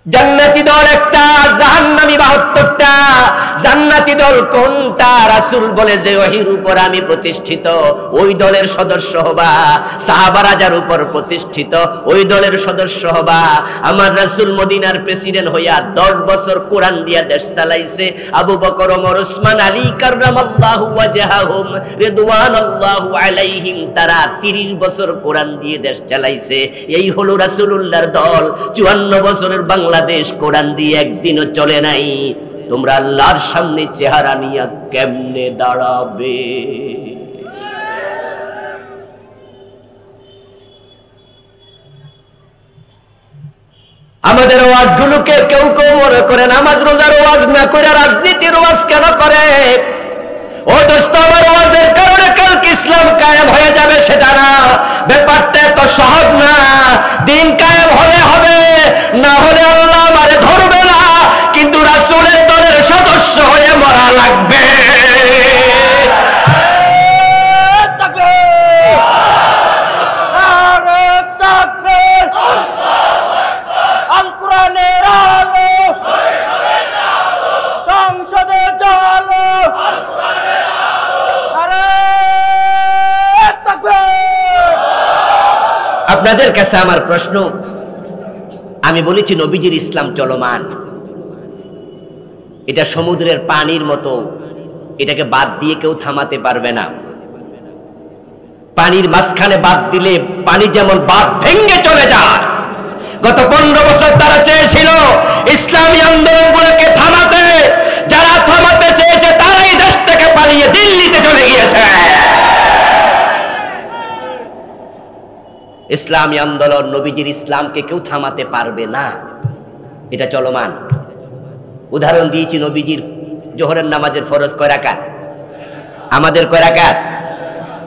জান্নাতি দল একটা, জাহান্নামী 72টা। জান্নাতি দল কোনটা? রাসূল বলে যে ওহীর উপর আমি প্রতিষ্ঠিত ওই দলের সদস্য হবা, সাহাবারা যার উপর প্রতিষ্ঠিত ওই দলের সদস্য হবা। আমার রাসূল মদিনার প্রেসিডেন্ট হইয়া 10 বছর কোরআন দিয়া দেশ চালাইছে। আবু বকর, ওমর, ওসমান, আলী কাররামাল্লাহু ওয়াজহাহুম রিদওয়ানাল্লাহু আলাইহিম তারা 30 বছর কোরআন দিয়ে দেশ চালাইছে। এই হলো রাসূলুল্লাহর দল। 54 বছরের বাংলাদেশ কোরআন দিয়ে একদিনও চলে নাই। তোমরা আল্লাহর সামনে চেহারা নিয়ে কেমনে দাঁড়াবে? আমাদের ওয়াজগুলোকে কেউ কেউ মনে করে নামাজ রোজার ওয়াজ না করে রাজনীতির ওয়াজ কেন করে? ও দোস্ত, আমার ওয়াজের কারণে কালকে ইসলাম কায়েম হয়ে যাবে সেটা না। ব্যাপারটা এত সহজ না। দিন কায়েম হলে হবে, না হলে আল্লাহ আমারে ধরবে না, কিন্তু রাসূলের দলের সদস্য হয়ে মরা লাগবে। আপনাদের কাছে আমার প্রশ্ন, আমি বলেছি নবীজির ইসলাম চলমান, এটা সমুদ্রের পানির মতো, এটাকে বাদ দিয়ে কেউ থামাতে পারবে না। পানির মাঝখানে বাদ দিলে পানি যেমন বাদ ভেঙে চলে যায়। গত 15 বছর তারা চেয়েছিল ইসলামী আন্দোলনগুলোকে থামাতে, যারা থামাতে চেয়েছে তারাই দেশ থেকে পালিয়ে দিল্লিতে চলে গিয়েছে। ইসলামী আন্দোলন, নবীজির ইসলামকে কেউ থামাতে পারবে না, এটা চলমান। উদাহরণ দিয়েছি, নবীজির জোহরের নামাজের ফরজ কয় রাকাত? আমাদের কয় রাকাত?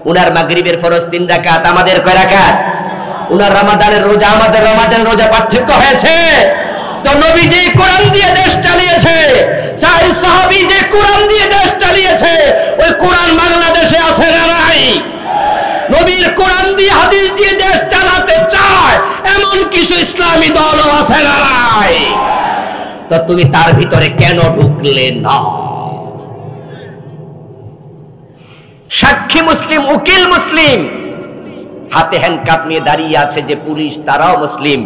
উনার মাগরিবের ফরজ 3 রাকাত, আমাদের কয় রাকাত? উনার রমাদানের রোজা, আমাদের রমাদানের রোজা পার্থক্য হয়েছে? তো নবীজি কোরআন দিয়ে দেশ চালিয়েছে, সাহাবী যে কোরআন দিয়ে দেশ চালিয়েছে, ওই কোরআন বাংলাদেশে আছে না নাই? নবীর কোরআন দিয়ে হাদিস দিয়ে দেশ চালাতে চায় এমন কিছু ইসলামী দলও আছে না নাই? তো তুমি তার ভিতরে কেন ঢুকলে না? সাক্ষী মুসলিম, উকিল মুসলিম, হাতে হ্যান্ডকাপ নিয়ে দাঁড়িয়ে আছে যে পুলিশ, তারাও মুসলিম,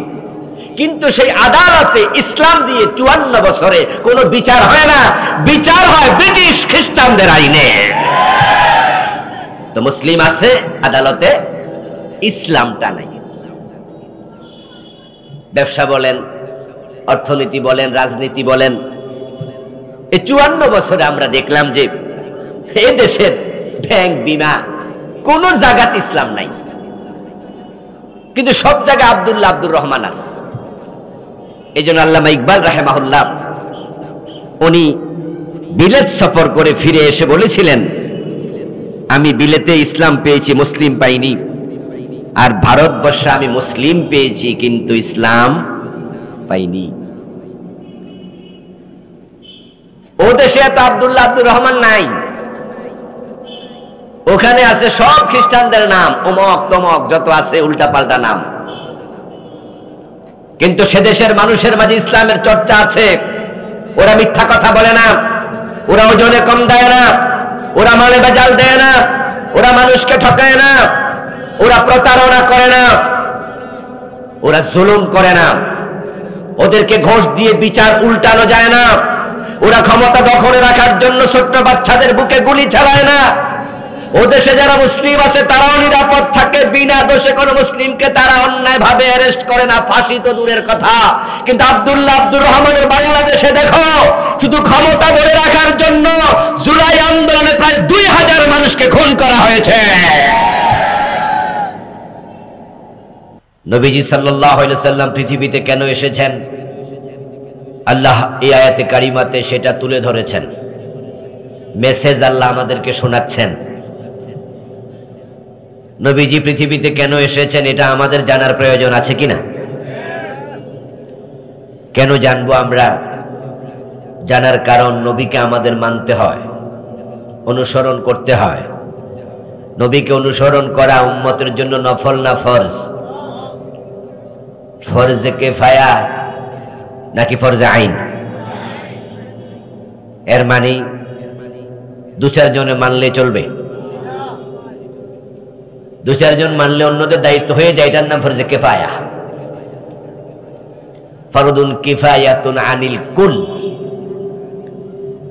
কিন্তু সেই আদালতে ইসলাম দিয়ে 54 বছরে কোনো বিচার হয় না। বিচার হয় ব্রিটিশ খ্রিস্টানদের আইনে। তো মুসলিম আছে আদালতে, ইসলামটা নাই। ব্যবসা বলেন, অর্থনীতি বলেন, রাজনীতি বলেন, এই 54 বছরে আমরা দেখলাম যে এ দেশের ব্যাংক, বিমা, কোন জায়গাতে ইসলাম নাই, কিন্তু সব জায়গায় আব্দুল্লাহ, আব্দুর রহমান আছে। এই জন্য আল্লামা ইকবাল রাহেমাহুল্লাহ উনি বিলেত সফর করে ফিরে এসে বলেছিলেন, আমি বিলেতে ইসলাম পেয়েছি, মুসলিম পাইনি, আর ভারতবর্ষে আমি মুসলিম পেয়েছি কিন্তু ইসলাম পাইনি। ও দেশে এত আব্দুল্লাহ, আব্দুর রহমান নাই, ওখানে আছে সব খ্রিস্টানদের নাম, অমক তমক যত আছে উল্টা পাল্টা নাম, কিন্তু সে দেশের মানুষের মাঝে ইসলামের চর্চা আছে। ওরা মিথ্যা কথা বলে না, ওরা ওজনে কম দেয় না, ওরা মালে বেজাল দেয় না, ওরা মানুষকে ঠকায় না, ওরা প্রতারণা করে না, ওরা জুলুম করে না, ওদেরকে ঘোষ দিয়ে বিচার উল্টানো যায় না, ওরা ক্ষমতা দখলে রাখার জন্য ছোট্ট বাচ্চাদের বুকে গুলি চালায় না। ও দেশে যারা মুসলিম আছে তারাও নিরাপদ থাকে, বিনা দোষে কোনো মুসলিমকে তারা অন্যায় ভাবে অ্যারেস্ট করে না, ফাঁসি তো দূরের কথা। কিন্তু আব্দুল্লাহ, আব্দুর রহমানের বাংলাদেশে দেখো, শুধু ক্ষমতা ধরে রাখার জন্য জুলাই আন্দোলনে প্রায় 2000 মানুষকে খুন করা হয়েছে। নবীজি সাল্লাল্লাহু আলাইহি ওয়াসাল্লাম পৃথিবীতে কেন এসেছেন, আল্লাহ এই আয়াতে কারিমাতে সেটা তুলে ধরেছেন। মেসেজ আল্লাহ আমাদেরকে শোনাচ্ছেন। নবীজি পৃথিবীতে কেন এসেছেন এটা আমাদের জানার প্রয়োজন আছে কিনা? কেন জানবো আমরা? জানার কারণ, নবীকে আমাদের মানতে হয়, অনুসরণ করতে হয়। নবীকে অনুসরণ করা উম্মতের জন্য নফল না ফরজ? ফরজে কিফায়া, নাকি ফরজে আইন? এর মানে দু চারজনে মানলে চলবে? দু চারজন মানলে অন্যদের দায়িত্ব হয়ে যায়, এটার নাম ফরজে কিফায়া। ফরদুন কিফায়াতুন আনিল কুল।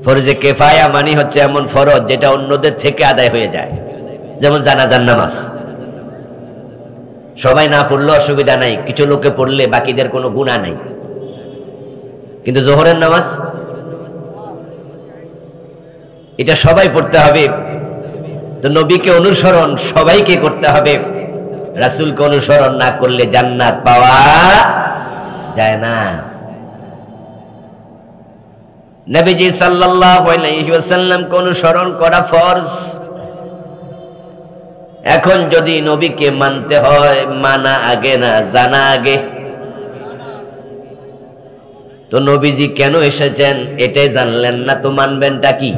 ফরজে কিফায়া মানে হচ্ছে এমন ফরজ যেটা অন্যদের থেকে আদায় হয়ে যায়। যেমন জানাজার নামাজ সবাই না পড়লে অসুবিধা নাই, কিছু লোকে পড়লে বাকিদের কোনো গুনাহ নাই। কিন্তু জোহরের নামাজ এটা সবাই পড়তে হবে। তো নবীকে অনুসরণ সবাইকে করতে হবে, রাসূলকে অনুসরণ না করলে জান্নাত পাওয়া যায় না। নবীজি সাল্লাল্লাহু আলাইহি ওয়াসাল্লামকে অনুসরণ করা ফরজ। এখন যদি নবীকে মানতে হয়, মানা আগে না জানা আগে? তো নবীজি কেন এসেছেন এটাই জানলেন না, তো মানবেনটা কি?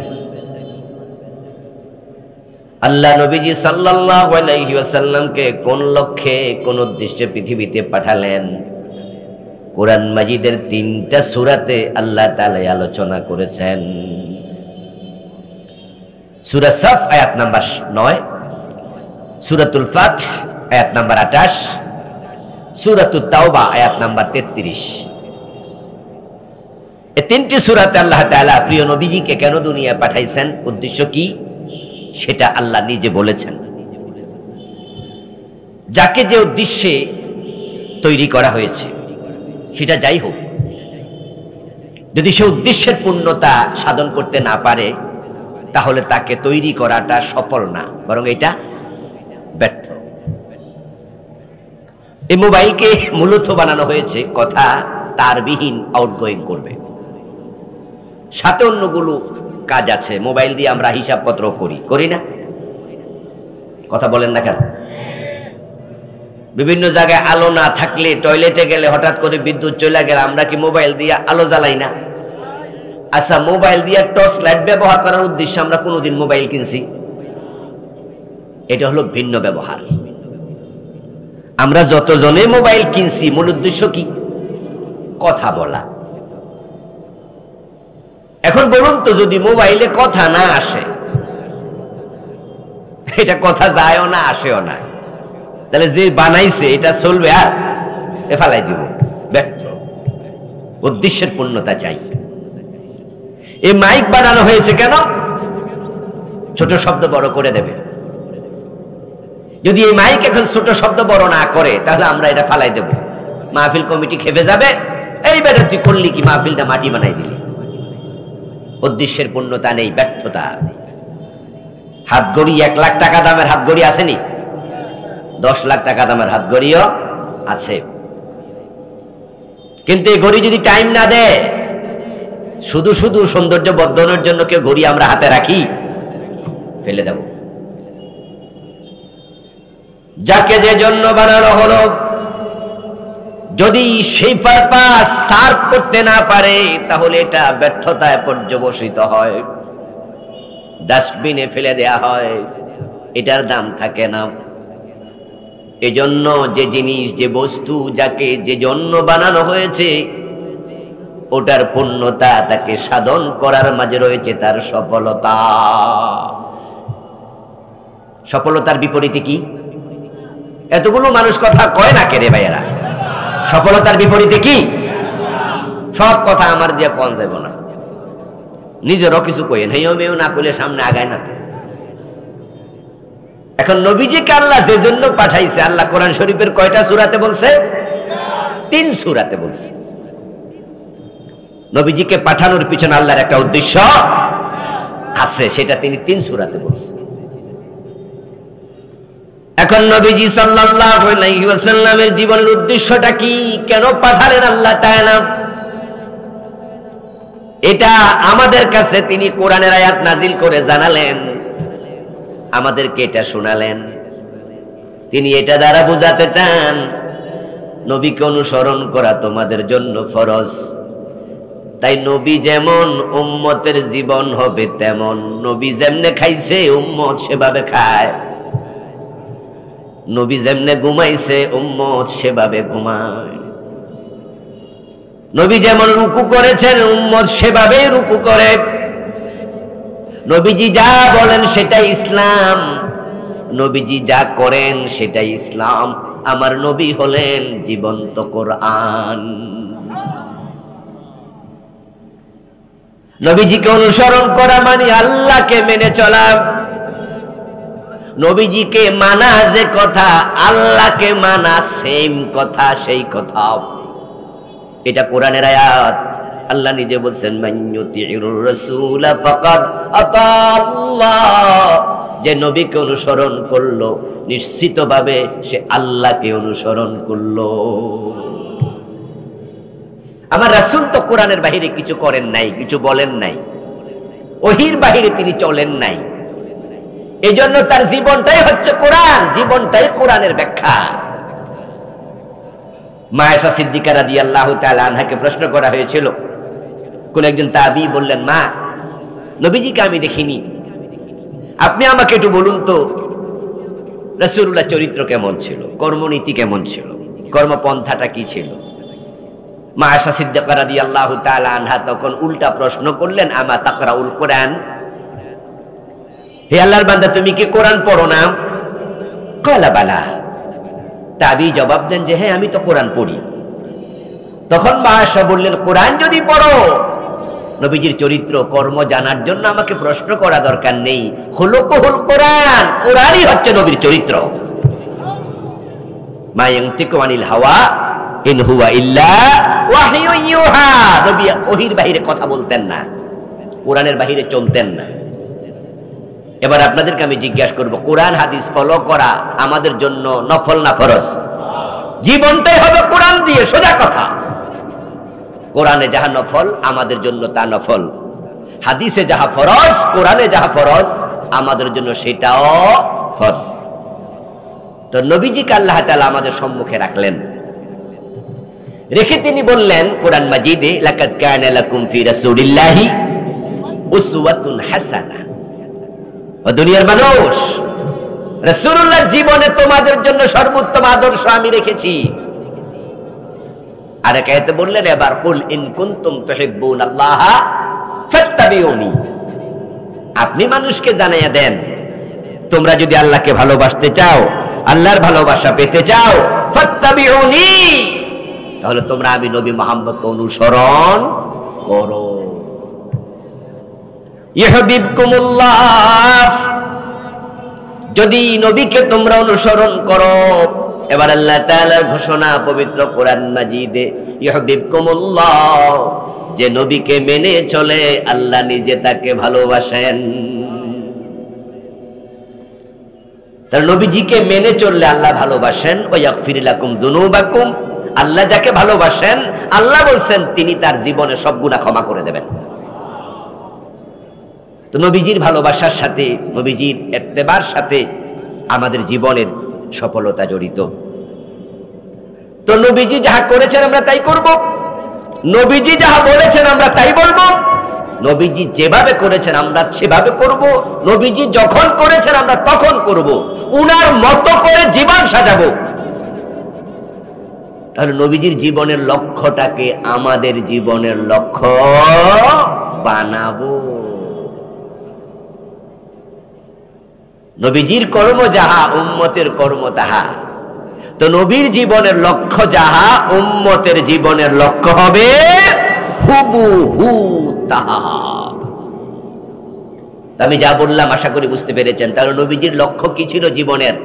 আল্লাহ নবীজি সাল্লাল্লাহু আলাইহি ওয়াসাল্লামকে কোন লক্ষ্যে কোন উদ্দেশ্যে পৃথিবীতে পাঠালেন, কোরআন মাজিদের 3টা সূরাতে আল্লাহ তাআলা আলোচনা করেছেন। সূরা সাফ আয়াত নাম্বার 9, সূরাতুল ফাতহ আয়াত নাম্বার 28, সূরাতুত তাওবা আয়াত নাম্বার 33। এই 3টি সূরাতে আল্লাহ তাআলা প্রিয় নবীজিকে কেন দুনিয়ায় পাঠাইছেন, উদ্দেশ্য কি, সেটা আল্লাহ নিজে বলেছেন। যাকে যে উদ্দেশ্যে তৈরি করা হয়েছে সেটা যাই হোক, যদি সে উদ্দেশ্যের পূর্ণতা সাধন করতে না পারে তাহলে তাকে তৈরি করাটা সফল না, বরং এটা ব্যর্থ। এই মোবাইলকে মূলত বানানো হয়েছে কথা তারবিহীন আউটগোয়িং করবে, সাথে অন্যগুলো কাজ আছে। মোবাইল দিয়ে আমরা হিসাবপত্র করি না? কথা বলেন না কেন? বিভিন্ন জায়গায় আলো না থাকলে, টয়লেটে গেলে হঠাৎ করে বিদ্যুৎ চলে গেলে আমরা কি মোবাইল দিয়ে আলো জ্বালাই না? আচ্ছা, মোবাইল দিয়ে টর্চ লাইট ব্যবহার করার উদ্দেশ্যে আমরা কোনোদিন মোবাইল কিনছি? এটা হলো ভিন্ন ব্যবহার। আমরা যতজনে মোবাইল কিনছি মূল উদ্দেশ্য কি? কথা বলা। এখন বলুন তো, যদি মোবাইলে কথা না আসে, এটা কথা যায়ও না আসেও না, তাহলে যে বানাইছে এটা চলবে আর ফালাই দিব? ব্যর্থ। উদ্দেশ্যের পূর্ণতা চাই। এই মাইক বানানো হয়েছে কেন? ছোট শব্দ বড় করে দেবে। যদি এই মাইক এখন ছোট শব্দ বড় না করে তাহলে আমরা এটা ফালাই দেব, মাহফিল কমিটি খেপে যাবে, এই বেটা তুই করলি কি, মাহফিলটা মাটি বানাই দিলি। উদ্দেশ্যের পূর্ণতা নেই, ব্যর্থতা। হাতঘড়ি 1 লাখ টাকা দামের হাতঘড়ি আসেনি, 10 লাখ টাকা দামের হাতঘড়িও আছে, কিন্তু এই ঘড়ি যদি টাইম না দেয়, শুধু শুধু সৌন্দর্য বর্ধনের জন্য কেউ ঘড়ি আমরা হাতে রাখি, ফেলে দেব। যাকে যে জন্য বানানো হলো, যদি সেই পারপাস সার্ভ করতে না পারে তাহলে এটা ব্যর্থতায় পর্যবসিত হয়, ডাস্টবিনে ফেলে দেয়া হয়, এটার দাম থাকে না। এজন্য যে জিনিস, যে বস্তু যাকে যে জন্য বানানো হয়েছে ওটার পূর্ণতা, তাকে সাধন করার মাঝে রয়েছে তার সফলতা। সফলতার বিপরীতে কি? এতগুলো মানুষ কথা কয় না কে রে ভাইয়েরা? সফলতার বিপরীতে কি? সব কথা আমার দিয়ে কন যাব না, নিজেরও কিছু কইেন, হেও মেও না কইলে সামনে আগায় না। এখন নবীজিকে আল্লাহ যে জন্য পাঠাইছে, আল্লাহ কোরআন শরীফের কয়টা সূরাতে বলছে? 3 সূরাতে বলছে। নবীজিকে পাঠানোর পিছনে আল্লাহর একটা উদ্দেশ্য আছে, সেটা তিনি 3 সূরাতে বলছেন। এখন নবীজি সাল্লাল্লাহু আলাইহি ওয়াসাল্লামের জীবনের উদ্দেশ্যটা কি, কেন পাঠালেন আল্লাহ তাআলা, এটা আমাদের কাছে তিনি কোরআনের আয়াত নাজিল করে জানালেন, আমাদেরকে এটা শোনালেন। তিনি এটা দ্বারা বোঝাতে চান নবীকে অনুসরণ করা তোমাদের জন্য ফরজ। তাই নবী যেমন উম্মতের জীবন হবে তেমন, নবী যেমনে খাইছে উম্মত সেভাবে খায়, নবী যেমনে ঘুমাইছে উম্মত সেভাবে ঘুমায়, নবী যেমন রুকু করেছেন উম্মত সেভাবেই রুকু করে। নবীজি যা বলেন সেটাই ইসলাম, নবীজি যা করেন সেটাই ইসলাম। আমার নবী হলেন জীবন্ত কোরআন। নবীজিকে অনুসরণ করা মানে আল্লাহকে মেনে চলা। নবীজিকে মানা যে কথা, আল্লাহকে মানা সেম কথা, সেই কথা। এটা কোরআনের আয়াত। আল্লাহ নিজে বলছেন মাইয়ুতিউর রাসূল ফাকাদ আতাল্লাহ, যে নবীকে অনুসরণ করলো নিশ্চিতভাবে সে আল্লাহকে অনুসরণ করলো। আমার রাসূল তো কোরআনের বাহিরে কিছু করেন নাই, কিছু বলেন নাই, ওহীর বাহিরে তিনি চলেন নাই। এজন্য তার জীবনটাই হচ্ছে কোরআন, জীবনটাই কোরআনের ব্যাখ্যা। মা আয়েশা সিদ্দিকা রাদিয়াল্লাহু তাআলা আনহাকে প্রশ্ন করা হয়েছিল। কোন একজন তাবী বললেন, মা, নবীজিকে আমি দেখিনি, আপনি আমাকে একটু বলুন তো রাসূলুল্লাহ চরিত্র কেমন ছিল, কর্মনীতি কেমন ছিল, কর্মপন্থাটা কি ছিল। মা আয়েশা সিদ্দিকা রাদিয়াল্লাহু তাআলা আনহা তখন উল্টা প্রশ্ন করলেন, আমা তাকরাউল কোরআন, হে আল্লাহর বান্দা তুমি কি কোরআন পড়ো না? ক্বালা বালা। তাবী জবাব দেন যে হ্যাঁ আমি তো কোরআন পড়ি। তখন মা আয়েশা বললেন, কোরআন যদি পড়ো, নবীজির চরিত্র কর্ম জানার জন্য আমাকে প্রশ্ন করা দরকার নেই। খুলুকুল কোরআন, কোরআনই হচ্ছে নবীর চরিত্র। মা ইয়ানতিকু আনিল হাওয়া ইন হুয়া ইল্লা ওয়াহয়ু ইউহা। নবী ওহীর বাহিরে কথা বলতেন না, কোরআনের বাহিরে চলতেন না। এবার আপনাদেরকে আমি জিজ্ঞাসা করব, কোরআন হাদিস ফলো করা আমাদের জন্য নফল না ফরজ? জীবনটাই হবে কোরআন দিয়ে, সোজা কথা। কোরআনে যাহা নফল আমাদের জন্য তা নফল, হাদিসে যাহা ফরজ, কোরআনে যাহা ফরজ আমাদের জন্য সেটাও ফরজ। তো নবীজিকে আল্লাহ তাআলা আমাদের সম্মুখে রাখলেন, রেখে তিনি বললেন কোরআন মাজিদে, লাকাদ কানা লাকুম ফি রাসূলিল্লাহি উসওয়াতুন হাসানাহ। ও দুনিয়ার মানুষ, রাসূলুল্লাহর জীবনে তোমাদের জন্য সর্বোত্তম আদর্শ আমি রেখেছি। আর আয়াতে বললেন এবার, কুল ইন কুনতুম তুহিব্বুনাল্লাহ ফাত্তাবিউনি। আপনি মানুষকে জানাইয়া দেন, তোমরা যদি আল্লাহকে ভালোবাসতে চাও, আল্লাহর ভালোবাসা পেতে চাও, ফাত্তাবিউনি, তাহলে তোমরা আমি নবী মুহাম্মদকে অনুসরণ করো। ইউহিব্বুকুমুল্লাহ, যদি নবীকে তোমরা অনুসরণ করো। এবার আল্লাহ তাআলার ঘোষণা পবিত্র কোরআন মাজিদে, ইউহিব্বুকুমুল্লাহ, যে নবীকে মেনে চলে আল্লাহ নিজে তাকে ভালোবাসেন। তার নবীজিকে মেনে চললে আল্লাহ ভালোবাসেন। ওয়া ইয়াগফির লাকুম যুনুবাকুম, আল্লাহ যাকে ভালোবাসেন আল্লাহ বলছেন তিনি তার জীবনে সব গুনাহ ক্ষমা করে দেবেন। তো নবীজির ভালোবাসার সাথে, নবীজির ইত্তেবার সাথে আমাদের জীবনের সফলতা জড়িত। তো নবীজি যাহা করেছেন আমরা তাই করব, নবীজি যাহা বলেছেন আমরা তাই বলবো, নবীজি যেভাবে করেছেন আমরা সেভাবে করব, নবীজি যখন করেছেন আমরা তখন করব, উনার মতো করে জীবন সাজাবো। তাহলে নবীজির জীবনের লক্ষ্যটাকে আমাদের জীবনের লক্ষ্য বানাবো। নবীজির কর্ম যাহা উম্মতের কর্ম তাহা। তো নবীর জীবনের লক্ষ্য যাহা উম্মতের জীবনের লক্ষ্য হবে হুবহু তাহা। আমি যা বললাম আশা করি বুঝতে পেরেছেন। তাহলে নবীজির লক্ষ্য কি ছিল জীবনের,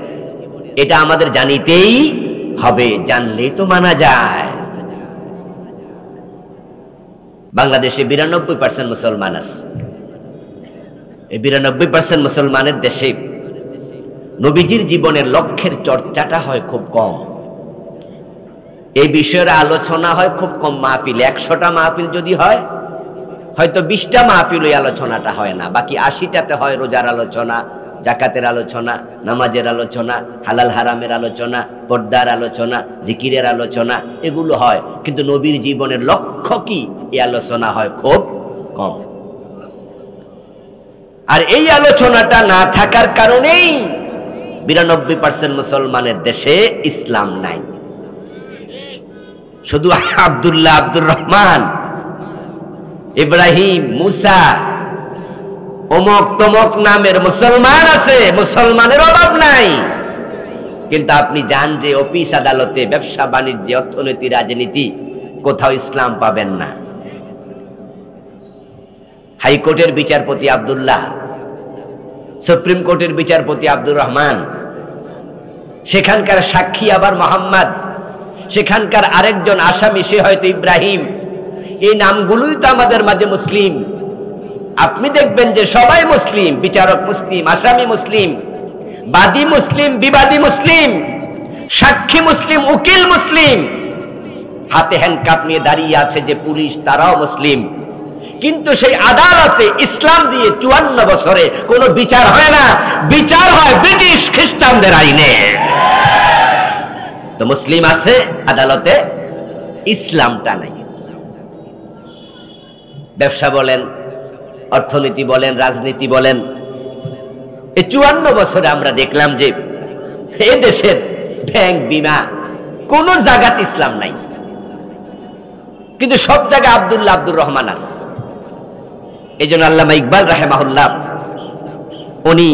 এটা আমাদের জানিতেই হবে, জানলেই তো মানা যায়। বাংলাদেশে 92% মুসলমান আছে। এই 92% মুসলমানের দেশে নবীজির জীবনের লক্ষ্যের চর্চাটা হয় খুব কম, এই বিষয়ের আলোচনা হয় খুব কম মাহফিল। 100টা মাহফিল যদি হয়, হয়তো 20টা মাহফিল ওই আলোচনাটা হয় না, বাকি 80টাতে হয় রোজার আলোচনা, জাকাতের আলোচনা, নামাজের আলোচনা, হালাল হারামের আলোচনা, পর্দার আলোচনা, জিকিরের আলোচনা, এগুলো হয়। কিন্তু নবীর জীবনের লক্ষ্য কি, এই আলোচনা হয় খুব কম। আর এই আলোচনাটা না থাকার কারণেই 92% মুসলমানের দেশে ইসলাম নাই। শুধু আব্দুল্লাহ, আব্দুর রহমান, ইব্রাহিম, মুসা, অমক তমক নামের মুসলমান আছে, মুসলমানের অভাব নাই। কিন্তু আপনি জান যে অফিস আদালতে, ব্যবসা বাণিজ্য, অর্থনীতি, রাজনীতি কোথাও ইসলাম পাবেন না। হাইকোর্টের বিচারপতি আব্দুল্লাহ, সুপ্রিম কোর্টের বিচারপতি আব্দুর রহমান, সেখানকার সাক্ষী আবার মোহাম্মদ, সেখানকার আরেকজন আসামি সে হয়তো ইব্রাহিম। এই নামগুলোই তো আমাদের মাঝে মুসলিম। আপনি দেখবেন যে সবাই মুসলিম, বিচারক মুসলিম, আসামি মুসলিম, বাদী মুসলিম, বিবাদী মুসলিম, সাক্ষী মুসলিম, উকিল মুসলিম, হাতে হ্যান্ডকাপ নিয়ে দাঁড়িয়ে আছে যে পুলিশ, তারাও মুসলিম। কিন্তু সেই আদালতে ইসলাম দিয়ে 54 বছরে কোনো বিচার হয় না, বিচার হয় ব্রিটিশ খ্রিস্টানদের আইনে। তো মুসলিম আছে আদালতে, ইসলামটা নাই। ব্যবসা বলেন, অর্থনীতি বলেন, রাজনীতি বলেন, এই 54 বছরে আমরা দেখলাম যে এ দেশের ব্যাংক, বিমা, কোন জায়গাতে ইসলাম নাই। কিন্তু সব জায়গায় আব্দুল্লাহ, আব্দুর রহমান আছে। এই জন্য আল্লামা ইকবাল রাহিমাহুল্লাহ উনি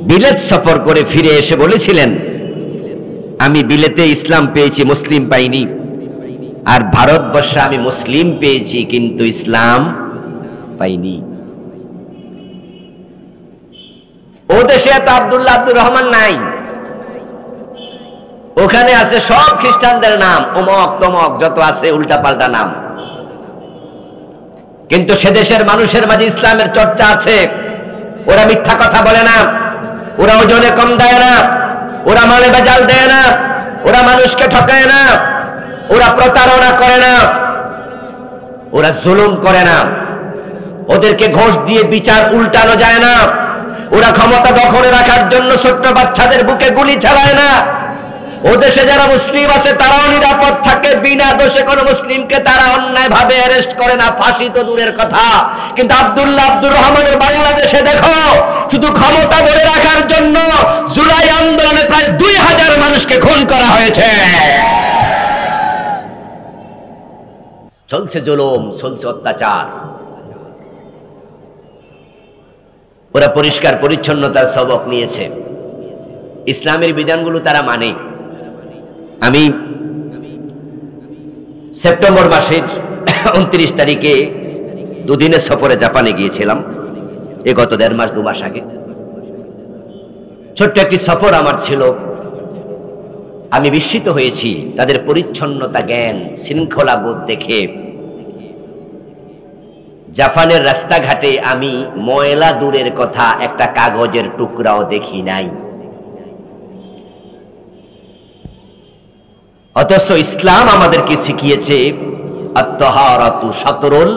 বিলেত সফর করে ফিরে এসে বলেছিলেন, আমি বিলেতে ইসলাম পেয়েছি, মুসলিম পাইনি, আর ভারতবর্ষে আমি মুসলিম পেয়েছি কিন্তু ইসলাম পাইনি। ও দেশে এত আব্দুল্লাহ, আব্দুর রহমান নাই, ওখানে আছে সব খ্রিস্টানদের নাম, অমক তমক যত আছে উল্টা পাল্টা নাম। কিন্তু সে দেশের মানুষের মাঝে ইসলামের চর্চা আছে। ওরা মিথ্যা কথা বলে না, ওরা ওজনে কম দেয় না, ওরা মালে বেজাল দেয় না, ওরা মানুষকে ঠকায় না, ওরা প্রতারণা করে না, ওরা জুলুম করে না, ওদেরকে ঘোষ দিয়ে বিচার উল্টানো যায় না, ওরা ক্ষমতা দখলে রাখার জন্য ছোট্ট বাচ্চাদের বুকে গুলি চালায় না। ও দেশে যারা মুসলিম আছে তারাও নিরাপদ থাকে, বিনা দোষে কোনো মুসলিমকে তারা অন্যায় ভাবে অ্যারেস্ট করে না, ফাঁসি তো দূরের কথা। কিন্তু আব্দুল্লাহ, আব্দুর রহমানের বাংলাদেশে দেখো, শুধু ক্ষমতা ধরে রাখার জন্য জুলাই আন্দোলনে প্রায় 2000 মানুষকে খুন করা হয়েছে। চলছে জুলুম, চলছে অত্যাচার। ওরা পরিষ্কার পরিচ্ছন্নতার সবক নিয়েছে, ইসলামের বিধানগুলো তারা মানে। আমি সেপ্টেম্বর মাসের 29 তারিখে দুদিনের সফরে জাপানে গিয়েছিলাম, এ গত 1.5 মাস 2 মাস আগে। ছোট্ট একটি সফর আমার ছিল, আমি বিস্মিত হয়েছি তাদের পরিচ্ছন্নতা, জ্ঞান, শৃঙ্খলা বোধ দেখে। জাপানের রাস্তাঘাটে আমি ময়লা দূরের কথা, একটা কাগজের টুকরাও দেখি নাই। অথচ ইসলাম আমাদেরকে শিখিয়েছে আত-তাহারাতু শাতরুল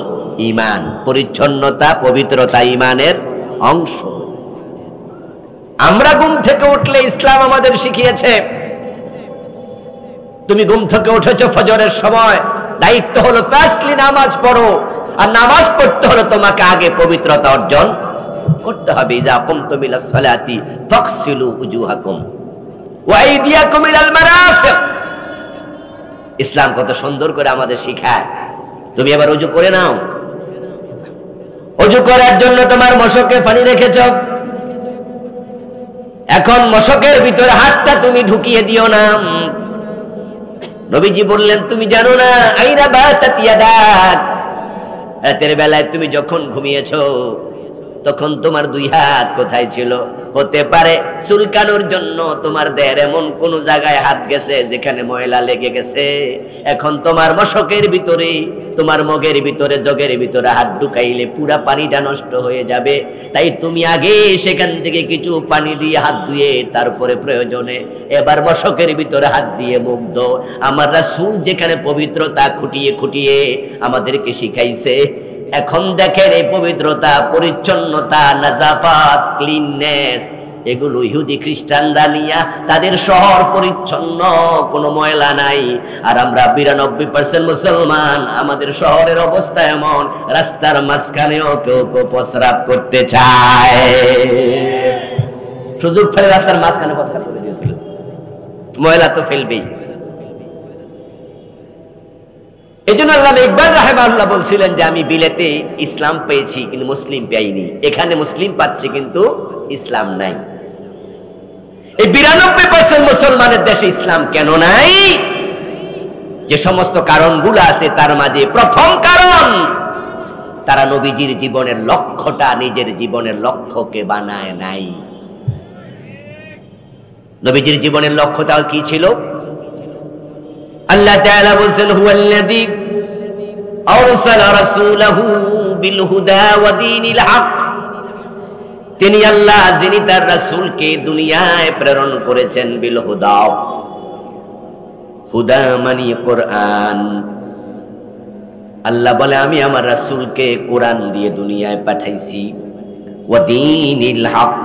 ঈমান, পরিচ্ছন্নতা, পবিত্রতা ঈমানের অংশ। আমরা ঘুম থেকে উঠলে ইসলাম আমাদের শিখিয়েছে, তুমি ঘুম থেকে উঠেছো ফজরের সময়, দায়িত্ব হলো ফার্স্টলি নামাজ পড়ো, আর নামাজ পড়তে হলো তোমাকে আগে পবিত্রতা অর্জন করতে হবে। ইযা কুমতুম ইলাস সালাতি ফাগসিলু উজুহাকুম ওয়া আইদিয়াকুম ইলাল মারাফিক। ইসলাম কত সুন্দর করে আমাদের শিখায়। তুমি এবার ওযু করে নাও, ওযু করার জন্য তোমার মশকে পানি রেখেছো, এখন মশকের ভিতরে হাতটা তুমি ঢুকিয়ে দিও না। নবীজি বললেন, তুমি জানো না আইনা বাতাত ইয়াদাক, রাতের বেলায় তুমি যখন ঘুমিয়েছো তখন তোমার 2 হাত কোথায় ছিল? হতে পারে চুলকানোর জন্য তোমার দেহের এমন কোন জায়গায় হাত গেছে যেখানে ময়লা লেগে গেছে। এখন তোমার মশকের ভিতরে, তোমার মগের ভিতরে, জগের ভিতরে হাত ঢুকাইলে পুরা পানিটা নষ্ট হয়ে যাবে। তাই তুমি আগে সেখান থেকে কিছু পানি দিয়ে হাত ধুয়ে তারপরে প্রয়োজনে এবার মশকের ভিতরে হাত দিয়ে মুখ ধো। আমার রাসূল যেখানে পবিত্রতা খুঁটিয়ে খুঁটিয়ে আমাদেরকে শিখাইছে, এখন দেখেন এই পবিত্রতা, পরিচ্ছন্নতা, নাজাফাত, ক্লিননেস, এগুলো ইহুদি খ্রিস্টানরা নিয়া তাদের শহর পরিচ্ছন্ন, কোনো ময়লা নাই। আর আমরা 92% মুসলমান, আমাদের শহরের অবস্থা এমন, রাস্তার মাঝখানেও কেউ কেউ প্রস্রাব করতে চায়। সুযোগ ফেলে রাস্তার মাঝখানে প্রস্রাব করে দিয়েছিল, ময়লা তো ফেলবেই। এজন্য আল্লামা ইকবাল রাহিমাহুল্লাহ বলছিলেন যে আমি বিলেতে ইসলাম পেয়েছি কিন্তু মুসলিম পাইনি, এখানে মুসলিম পাচ্ছে কিন্তু ইসলাম নাই। এই 92% মুসলমানের দেশে ইসলাম কেন নাই? যে সমস্ত কারণগুলো আছে তার মাঝে প্রথম কারণ, তারা নবীজির জীবনের লক্ষ্যটা নিজের জীবনের লক্ষ্যকে বানায় নাই। নবীজির জীবনের লক্ষ্যটা কি ছিল? আল্লাহ তাআলা বলেন হুয়াল্লাযী আরসালা রাসূলাহু বিল হুদা ওয়া দীনিল হক, তিনি আল্লাহ যিনি তার রাসূলকে দুনিয়ায় প্রেরণ করেছেন বিল হুদা, হুদা মানে কোরআন। আল্লাহ বলে আমি আমার রাসূলকে কোরআন দিয়ে দুনিয়ায় পাঠাইছি। ওয়া দীনিল হক,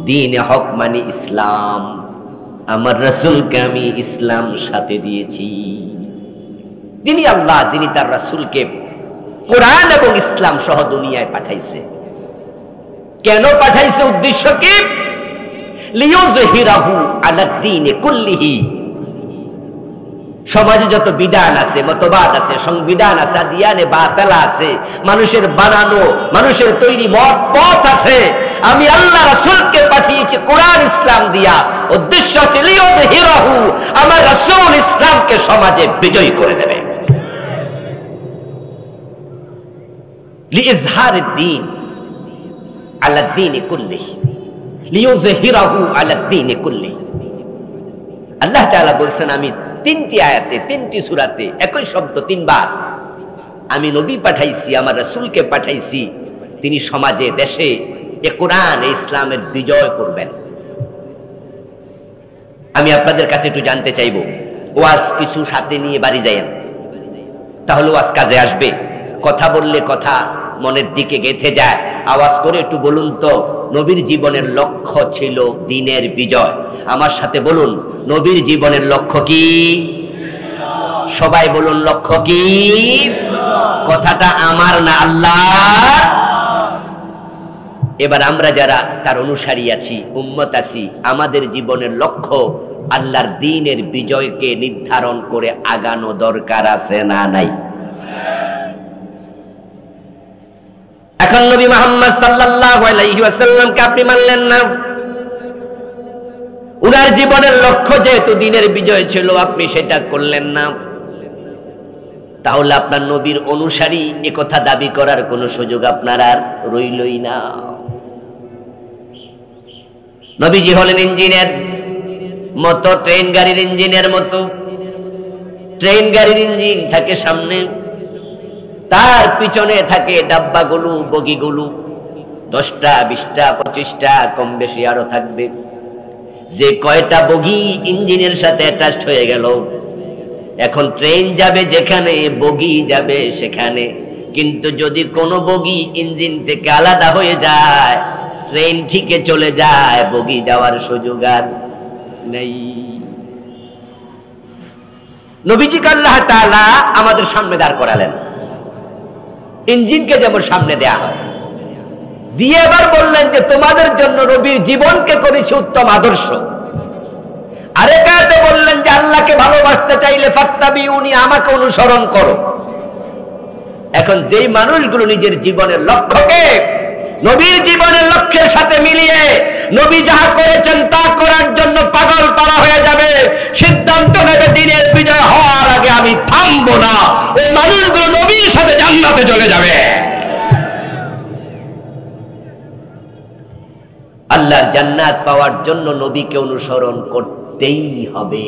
দ্বীনে হক মানে ইসলাম, আমার রাসূলকে আমি ইসলাম সাথে দিয়েছি। তিনি আল্লাহ যিনি তার রাসূলকে কোরআন এবং ইসলাম সহ দুনিয়ায় পাঠাইছে। কেন পাঠাইছে? উদ্দেশ্য কি? লিইয়ুযহিরাহু আলা দ্বীনি কুল্লিহি, সমাজে যত বিধান আছে, মতবাদ আছে, সংবিধান আছে, দিয়ানে বাতালা আছে, মানুষের বানানো, মানুষের তৈরি মত পথ আছে, আমি আল্লাহ রাসূলকে পাঠিয়েছি কোরআন ইসলাম দিয়া। উদ্দেশ্য হচ্ছে লিইয়ুযহিরাহু, আমার রাসূল ইসলামকে সমাজে বিজয় করে দেবে। লিইজহারিদ দ্বীন আলা দ্বীনি কুল্লিহি, লিইয়ুযহিরাহু আলা দ্বীনি কুল্লিহি। আল্লাহ তাআলা বলছেন আমি 3টি আয়াতে 3টি সূরাতে একই শব্দ 3 বার, আমি নবী পাঠাইছি, আমার রাসূলকে পাঠাইছি, তিনি সমাজে দেশে এ কোরআন এ ইসলামের বিজয় করবেন। আমি আপনাদের কাছে একটু জানতে চাইবো, ওয়াজ কিছু সাথে নিয়ে বাড়ি যায়েন, তাহলে ওয়াজ কাজে আসবে। কথা বললে কথা মনের দিকে গেঁথে যায়। আওয়াজ করে একটু বলুন তো, নবীর জীবনের লক্ষ্য ছিল দ্বীনের বিজয়। আমার সাথে বলুন, নবীর জীবনের লক্ষ্য কি? সবাই বলুন, লক্ষ্য কি? কথাটা আমার না আল্লাহর। এবার আমরা যারা তার অনুসারী আছি, উম্মত আছি, আমাদের জীবনের লক্ষ্য আল্লাহর দ্বীনের বিজয়কে নির্ধারণ করে আগানো দরকার আছে না নাই? এখন নবী মুহাম্মদ সাল্লাল্লাহু আলাইহি ওয়াসাল্লামকে আপনি মানলেন না, উনার জীবনের লক্ষ্য যেহেতু দ্বীনের বিজয় ছিল আপনি সেটা করলেন না, তাহলে আপনার নবীর অনুসারী একথা দাবি করার কোনো সুযোগ আপনার আর রইলই না। নবীজি হলেন ইঞ্জিনের মতো, ট্রেন গাড়ির ইঞ্জিনের মতো। ট্রেন গাড়ির ইঞ্জিন থাকে সামনে, তার পিছনে থাকে ডাব্বাগুলো, বগিগুলো, 10টা 20টা 25টা কম বেশি আরো থাকবে। যে কয়টা বগি ইঞ্জিনের সাথে অ্যাটাচড হয়ে গেল, এখন ট্রেন যাবে যেখানে, বগি যাবে সেখানে। কিন্তু যদি কোনো বগি ইঞ্জিন থেকে আলাদা হয়ে যায়, ট্রেন ঠিকই চলে যায়, বগি যাওয়ার সুযোগ আর নেই। নবীজিকে আল্লাহ তাআলা আমাদের সামনে দাঁড় করালেন, ইঞ্জিনকে যেমন সামনে দেয়া হয়, দিয়ে এবার বললেন যে তোমাদের জন্য নবীর জীবনকে করেছি উত্তম আদর্শ। আরেক আয়াতে বললেন যে আল্লাহকে ভালোবাসতে চাইলে ফাত্তাবিউনি, আমাকে অনুসরণ করো। এখন যেই মানুষগুলো নিজের জীবনের লক্ষ্যকে নবীর জীবনের লক্ষ্যের সাথে মিলিয়ে নবী যাহা করেছেন তা করার জন্য পাগল পারা হয়ে যাবে, সিদ্ধান্ত নেবে দ্বীনের বিজয় হওয়ার আগে আমি থামবো না, ওই মানুষগুলো নবীর সাথে জান্নাতে চলে যাবে। আল্লাহর জান্নাত পাওয়ার জন্য নবীকে অনুসরণ করতেই হবে।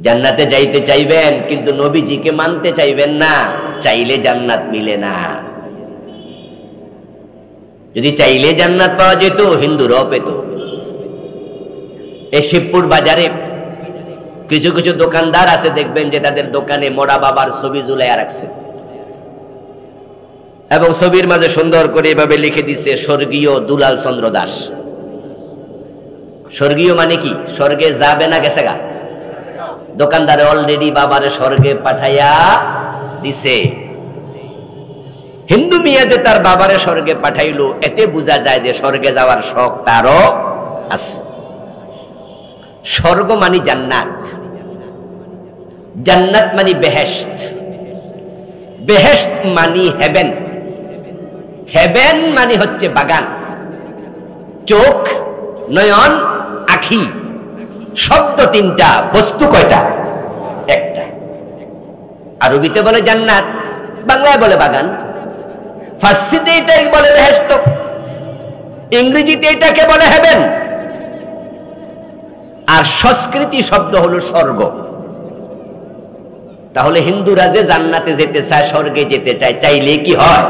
জান্নাতে যাইতে চাইবেন কিন্তু নবীজিকে মানতে চাইবেন না, চাইলে জান্নাত মিলে না। যদি চাইলে জান্নাত পাওয়া যেত, হিন্দুরাও পেত। এই শিবপুর বাজারে কিছু কিছু দোকানদার আছে, দেখবেন যে তাদের দোকানে মরা বাবার ছবি ঝুলাইয়া রাখছে এবং ছবির মাঝে সুন্দর করে এভাবে লিখে দিচ্ছে স্বর্গীয় দুলাল চন্দ্র দাস। স্বর্গীয় মানে কি? স্বর্গে যাবে না গেছে গা? দোকানদারে অলরেডি বাবারে স্বর্গে পাঠাইয়া দিছে। হিন্দু মিয়া যে তার বাবারে স্বর্গে পাঠাইলো, এতে বোঝা যায় যে স্বর্গে যাওয়ার শখ তারও আছে। স্বর্গ মানে জান্নাত। জান্নাত মানে বেহেশত, বেহেশত মানে হেভেন, হেভেন মানে হচ্ছে বাগান। চোখ, নয়ন, আখি, শব্দ তিনটা, বস্তু কয়টা? একটা। আরবিতে বলে জান্নাত, বাংলায় বলে বাগান, ফার্সিতে এটাই বলে বেহেশত, ইংরেজিতে এটাকে বলে হেভেন, আর সংস্কৃতি শব্দ হলো স্বর্গ। তাহলে হিন্দুরা যে জান্নাতে যেতে চায়, স্বর্গে যেতে চায়, চাইলে কি হয়?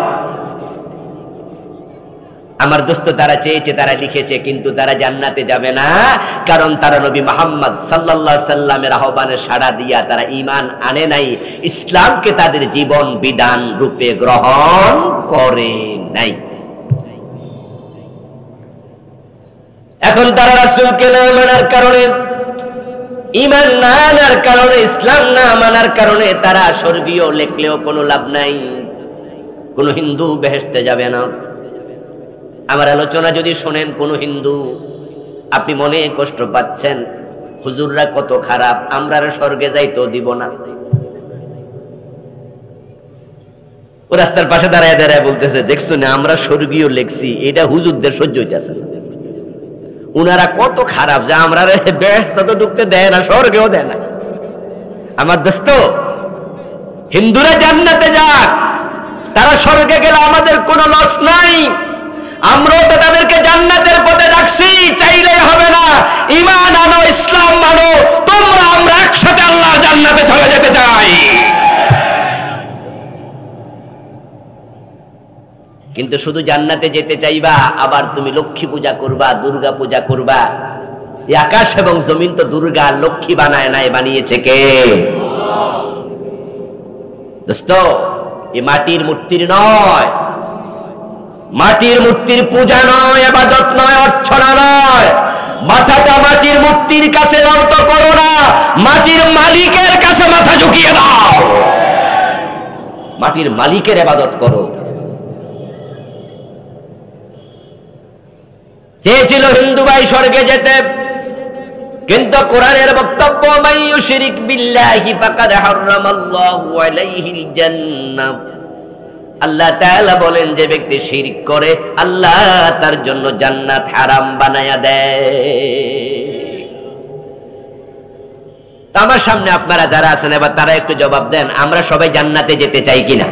আমার দোস্ত তারা চেয়েছে, তারা লিখেছে, কিন্তু তারা জান্নাতে যাবে না, কারণ তারা নবী মুহাম্মদ সাল্লাল্লাহু আলাইহি সাল্লামের আহ্বানে সাড়া দিয়া তারা ঈমান আনে নাই, ইসলামকে তাদের জীবন বিধান রূপে গ্রহণ করে নাই। এখন তারা রাসূলকে না মানার কারণে, ঈমান না আনার কারণে, ইসলাম না মানার কারণে তারা স্বর্গীয় লেখলেও কোনো লাভ নাই। কোন হিন্দু বেহেশতে যাবে না। আমার আলোচনা যদি শোনেন কোন হিন্দু, আপনি মনে কষ্ট পাচ্ছেন, হুজুররা কত খারাপ, আমরা স্বর্গে যাইতেও দিব না। ও রাস্তার পাশে দাঁড়ায় দাঁড়ায় বলতেছে, দেখছো না আমরা স্বর্গীয় লেখছি, এটা হুজুরদের সহ্য হইতেছে না, উনারা কত খারাপ যে আমরা বেহেশতে তো ঢুকতে দেয় না, স্বর্গেও দেয় না। আমার দোস্ত, হিন্দুরা জান্নাতে যাক, তারা স্বর্গে গেলে আমাদের কোনো লস নাই। আমরাও তো তাদেরকে জান্নাতের পথে ডাকছি, চাইলেই হবে না। ঈমান আনো, ইসলাম মানো, তোমরা আমরা একসাথে আল্লাহর জান্নাতে চলে যেতে চাই। কিন্তু শুধু জান্নাতে যেতে চাইবা, আবার তুমি লক্ষ্মী পূজা করবা, দুর্গা পূজা করবা। এই আকাশ এবং জমিন তো দুর্গা লক্ষ্মী বানায় নাই, বানিয়েছে কে? দোস্ত, এই মাটির মূর্তির নয়, মাটির মূর্তির পূজা নয়, ইবাদত নয়, অর্চনা নয়। মাথাটা মাটির মূর্তির কাছে নত করো না, মাটির মালিকের কাছে মাথা ঝুঁকিয়ে দাও। মাটির মালিকের ইবাদত করো। চেয়েছিল হিন্দু ভাই স্বর্গে যেতে, কিন্তু কোরআনের বক্তব্য, মাইয়ু শিরিক বিল্লাহি ফাকাদ হারামাল্লাহু আলাইহিল জান্নাহ। আল্লাহ তাআলা বলেন, যে ব্যক্তি শিরক করে আল্লাহ তার জন্য জান্নাত হারাম বানায়া দেয়। তো আমার সামনে আপনারা যারা আছেন, এবার তারা একটু জবাব দেন, আমরা সবাই জান্নাতে যেতে চাই কিনা?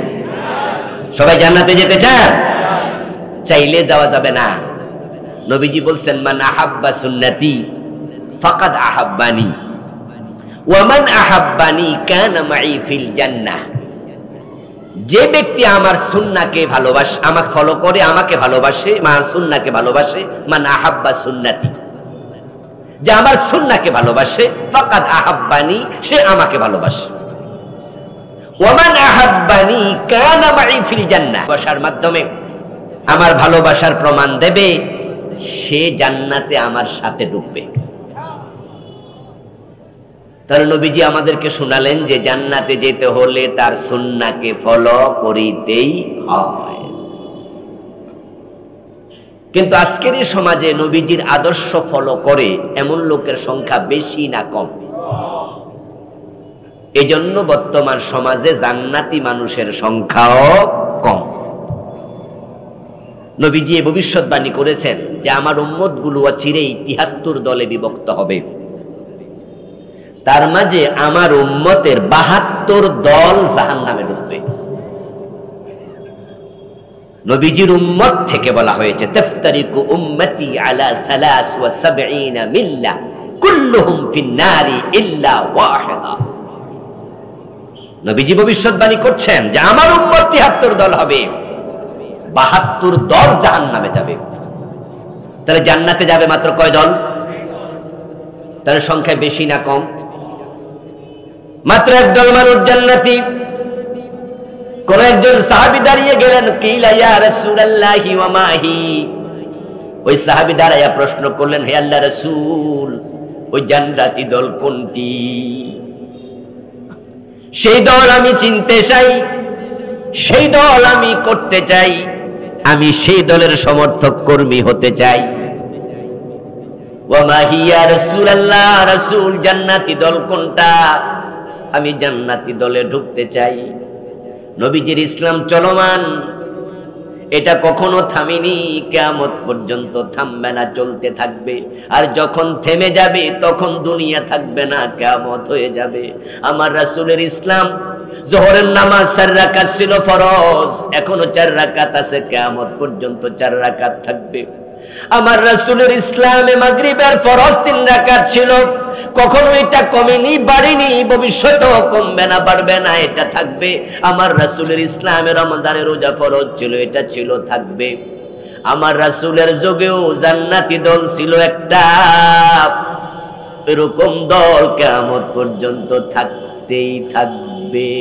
সবাই জান্নাতে যেতে চান? চাইলে যাওয়া যাবে না। নবীজি বলছেন, মান আহাব্বা সুন্নতি ফাকাদ আহাব্বানি ওয়া মান আহাব্বানি কানা মাই ফিল জান্নাহ। যে ব্যক্তি আমার সুন্নাহকে ভালোবাসে, আমাকে ফলো করে, আমাকে ভালোবাসে, আমার সুন্নাহকে ভালোবাসে, মান আহাব্বা সুন্নতি, যে আমার সুন্নাহকে ভালোবাসে, ফাকাদ আহাব্বানি, সে আমাকে ভালোবাসে। ওয়া মান আহাব্বানি কানা মাই ফিল জান্নাহ, ভালোবাসার মাধ্যমে আমার ভালোবাসার প্রমাণ দেবে, সে জান্নাতে আমার সাথে ঢুকবে। তাহলে নবীজি আমাদেরকে শোনালেন যে জান্নাতে যেতে হলে তার সুন্নাহকে ফলো করিতেই হয়। কিন্তু আজকের এই সমাজে নবীজির আদর্শ ফলো করে এমন লোকের সংখ্যা বেশি না কম? এজন্য বর্তমান সমাজে জান্নাতি মানুষের সংখ্যাও কম। নবীজি এই ভবিষ্যৎবাণী করেছেন যে আমার উম্মতগুলো অচিরেই ৭৩ দলে বিভক্ত হবে। তার মাঝে আমার উম্মতের ৭২ দল জাহান্নামে ঢুকবে। নবীজির উম্মত থেকে বলা হয়েছে, তাফতারিকু উম্মতি আলা ৭৩ মিল্লাহ কুল্লুহুম ফিন-নারি ইল্লা ওয়াহিদা। নবীজি ভবিষ্যৎবাণী করছেন যে আমার উম্মত ৭৩ দল হবে, ৭২ দল জাহান্নামে যাবে। তাহলে জান্নাতে যাবে মাত্র কয় দল? তাহলে সংখ্যা বেশি না কম? মাত্র একদল মানুষ জান্নাতি। কোন একজন সাহাবী দাঁড়িয়ে গেলেন, কিলা ইয়া রাসূলুল্লাহি ওয়া মাহি। ওই সাহাবী দাঁড়ায়া প্রশ্ন করলেন, হে আল্লাহর রাসূল, ওই জান্নাতি দল কোনটি? সেই দল আমি চিনতে চাই, সেই দল আমি করতে চাই, আমি সেই দলের সমর্থক কর্মী হতে চাই। ওয়া মাহি ইয়া রাসূলুল্লাহ, রাসূল জান্নাতি দল কোনটা? আমি জান্নাতি দলে ঢুকতে চাই। নবীজির ইসলাম চলমান, এটা কখনো থামেনি, কিয়ামত পর্যন্ত থামবে না, চলতে থাকবে। আর যখন থেমে যাবে তখন দুনিয়া থাকবে না, কিয়ামত হয়ে যাবে। আমার রাসূলের ইসলাম, যোহরের নামাজ 4 রাকাত ছিল ফরজ, এখনো 4 রাকাত আছে, কিয়ামত পর্যন্ত 4 রাকাত থাকবে। আমার রাসূলের ইসলামে মাগরিবের ফরজ 3 রাকাত ছিল, কখনো এটা কমেনি, বাড়েনি, ভবিষ্যতেও কমবে না, বাড়বে না, এটা থাকবে। আমার রাসূলের ইসলামে রমজানের রোজা ফরজ ছিল, এটা ছিল, থাকবে। আমার রাসূলের যুগেও জান্নাতি দল ছিল একটা, এরকম দল কিয়ামত পর্যন্ত থাকতেই থাকবে।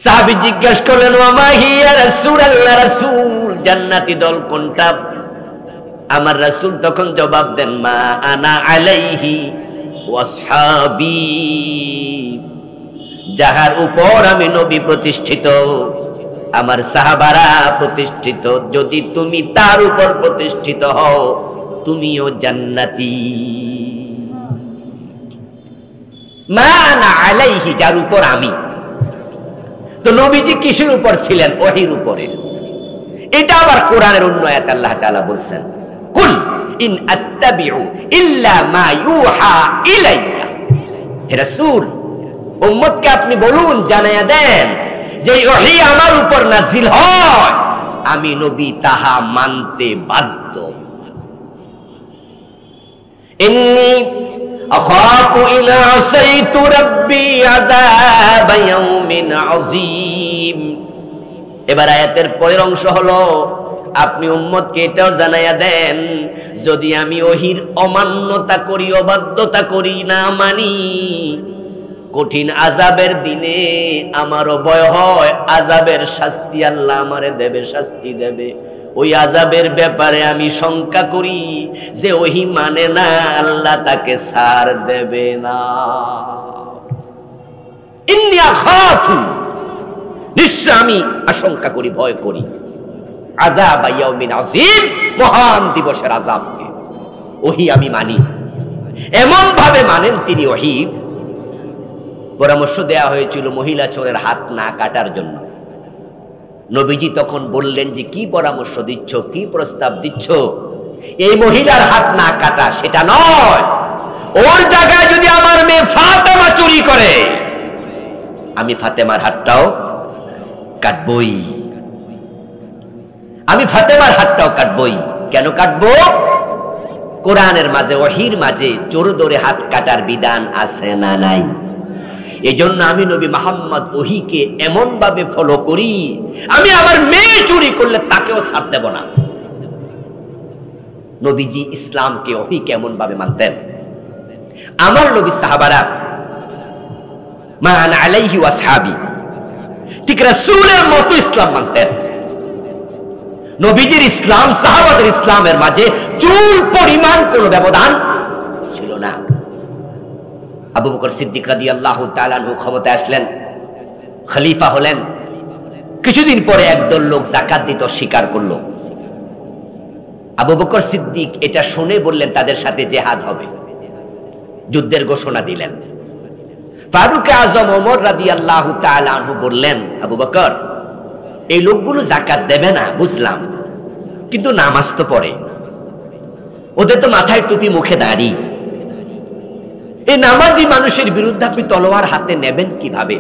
সাহাবী জিজ্ঞাসা করলেন, ওয়া হিয়া রাসূলুল্লাহ, রাসূল জান্নাতি দল কোনটা? আমার রাসূল তখন জবাব দেন, মা আনা আলাইহি ওয়া আসহাবী, যাহার উপর আমি নবী প্রতিষ্ঠিত, আমার সাহাবারা প্রতিষ্ঠিত, যদি তুমি তার উপর প্রতিষ্ঠিত হও তুমিও জান্নাতি। মা আনা আলাইহি, যার উপর আমি। তো নবীজি কিসের উপর ছিলেন? ওহীর উপরে। এটা আবার কোরআনের অন্য আয়াত আল্লাহ তাআলা বলছেন, কুল ইন আত্তাবিউ ইল্লা মা ইউহা ইলাইয়া। হে রাসূল, উম্মতকে আপনি বলুন, জানায়া দেন যে ওহী আমার উপর নাযিল হয়, আমি নবী তাহা মানতে বাধ্য। ইন্নী আখাফু ইন আসাইতু রাব্বি আযাব ইয়াউমিন আযীম। এবার আয়াতের পরের অংশ হলো, আপনি উম্মতকে এটাও জানাইয়া দেন, যদি আমি ওহীর অমান্যতা করি, অবাধ্যতা করি, না মানি, কঠিন আযাবের দিনে আমারও ভয় হয়, আযাবের শাস্তি আল্লাহ আমারে দেবে, শাস্তি দেবে। ওই আযাবের ব্যাপারে আমি শঙ্কা করি যে ওহী মানে না, আল্লাহ তাকে ছাড় দেবে না। ইন্নী আখাফু, নিশ্চয় আমি আশঙ্কা করি, ভয় করি, আযাব ইয়াউমিন আযীম, মহান দিবসের আযাবকে। ওহী আমি মানি, এমন ভাবে মানেন তিনি। ওহী পরামর্শ দেয়া হয়েছিল মহিলা চোরের হাত না কাটার জন্য। নবীজি তখন বললেন যে কি পরামর্শ দিচ্ছ, কি প্রস্তাব দিচ্ছ? এই মহিলার হাত না কাটা সেটা নয়, ওর জায়গায় যদি আমার মেয়ে ফাতেমা চুরি করে, আমি ফাতেমার হাতটাও কাটবই, আমি ফাতেমার হাতটাও কাটবই। কেন কাটবো? কোরআনের মাঝে, ওহীর মাঝে চোর ধরে হাত কাটার বিধান আছে না নাই? এজন্য আমি নবী মুহাম্মদ ওহীকে এমন ভাবে ফলো করি, আমি আমার মেয়ে চুরি করলে তাকেও ছাড় দেব না। নবীজি ইসলামকে, ওহীকে এমন ভাবে মানতেন। আমার নবী সাহাবারা মা আনা আলাইহি ওয়া আসহাবী, ঠিক রাসূলের মতো ইসলাম মানতেন। নবীজির ইসলাম সাহাবাদের ইসলামের মাঝে চুল পরিমাণ কোনো ব্যবধান ছিল না। আবু বকর সিদ্দিক রাদিয়াল্লাহু তাআলা আনহু ক্ষমতায় আসলেন, খলিফা হলেন। কিছুদিন পরে একদল লোক যাকাত দিতে অস্বীকার করলো। আবু বকর সিদ্দিক এটা শুনে বললেন তাদের সাথে জিহাদ হবে, যুদ্ধের ঘোষণা দিলেন। ফারুক আজম ওমর রাদিয়াল্লাহু তাআলা আনহু বললেন, আবু বকর, এই লোকগুলো যাকাত দেবে না বুঝলাম, কিন্তু নামাজ তো পড়ে, ওদের তো মাথায় টুপি, মুখে দাড়ি, এই নামাজি মানুষের বিরুদ্ধে আপনি তলোয়ার হাতে নেবেন কিভাবে?